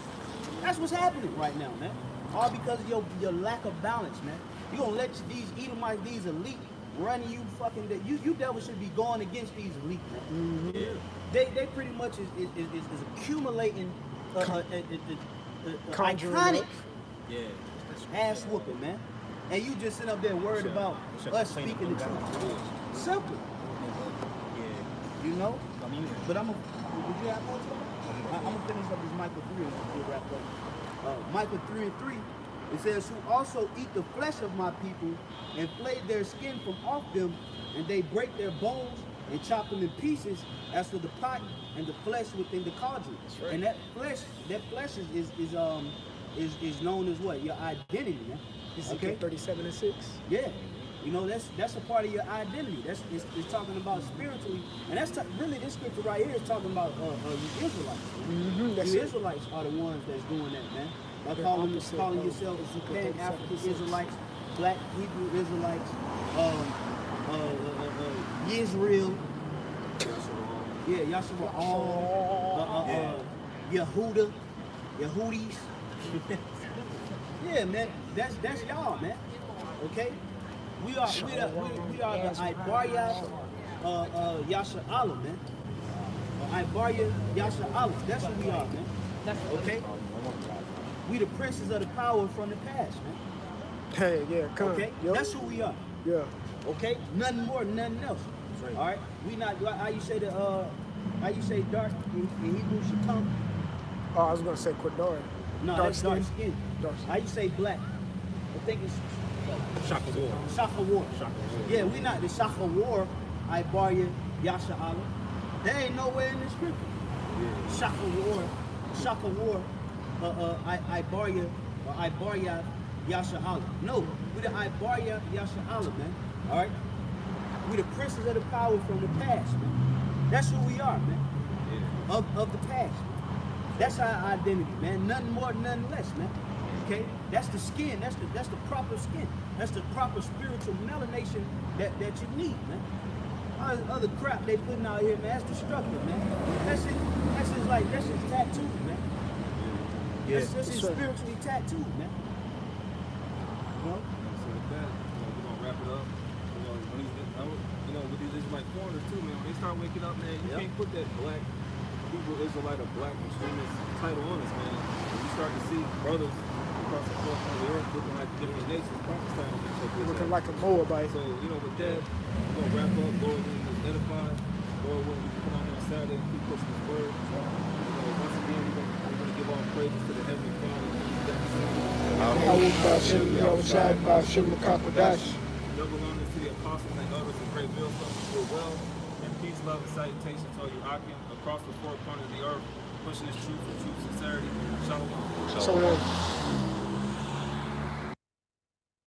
That's what's happening right now, man. All because of your lack of balance, man. You gonna let these Edomites, these elite, running you fucking. You devils should be going against these elite, man. Yeah. They pretty much is accumulating Conjuring iconic up. Yeah. ass whooping, man. And you just sit up there worried about us speaking the truth. Simple. Yeah. You know? But would you have more? I'm gonna finish up this Micah 3 and we'll wrap up. Micah 3:3, it says, who also eat the flesh of my people and flay their skin from off them, and they break their bones and chop them in pieces as for the pot and the flesh within the cauldron. right. And that flesh is known as what? Your identity, man. Ezekiel 37:6. Yeah, you know that's a part of your identity. It's talking about spiritually, and really this scripture right here is talking about the Israelites. That's You it. Israelites are the ones that's doing that, man. By They're calling opposite yourself of Ezekiel Pan-African 37:6. Israelites, Black Hebrew Israelites, Israel, yeah, Yashara'al, Yehuda, Yehudis. Yeah, man, that's y'all, man. Okay, we are the Ibarya Yasha Allah, man. Ibarya Yasha Allah. That's who we are, man. Okay, we the princes of the power from the past, man. Hey, yeah, come. Okay, Yep. that's who we are. Yeah. Okay, nothing more, nothing else. All right, we not how you say dark in Hebrew Shatam. Oh, I was gonna say Quadora. No, Dark that's dark skin? skin. Dark skin. How you say black? I think it's Shaka War. Shaka War. Yeah, we not the Shaka War. Ibarya Yasha Allah. There ain't nowhere in the scripture. Shaka War. Ibarya or Ibarya Yasha Allah. No, we the Ibarya Yasha Allah, man. All right. We the princes of the power from the past, man. That's who we are, man. Of the past. That's our identity, man. Nothing more, nothing less, man. Okay? That's the skin. That's the proper skin. That's the proper spiritual melanation that you need, man. All this other crap they putting out here, man, that's destructive, man. That's just tattooed, man. That's just spiritually tattooed, man. You know? So with that, we're gonna wrap it up. With these Israelite foreigners too, man. When they start waking up, man, you can't put that black Hebrew Israelite or black extremist title on us, man. When you start to see brothers across the four corners of the earth, looking like different nations, prophesying against your bitch Looking ass. like a Moabite. So, you know, with that, we're going to wrap up. Lord, willing, is edifying. Lord, willing, we can come on here on Saturday and keep pushing this word. You know, once again, we're going to give all praises to the Heavenly Father. Double honors to the apostles and elders of great millstones who do well. And peace, love, and salutations to all you Akim across the four corners of the earth, pushing this truth with true sincerity. Shalom. So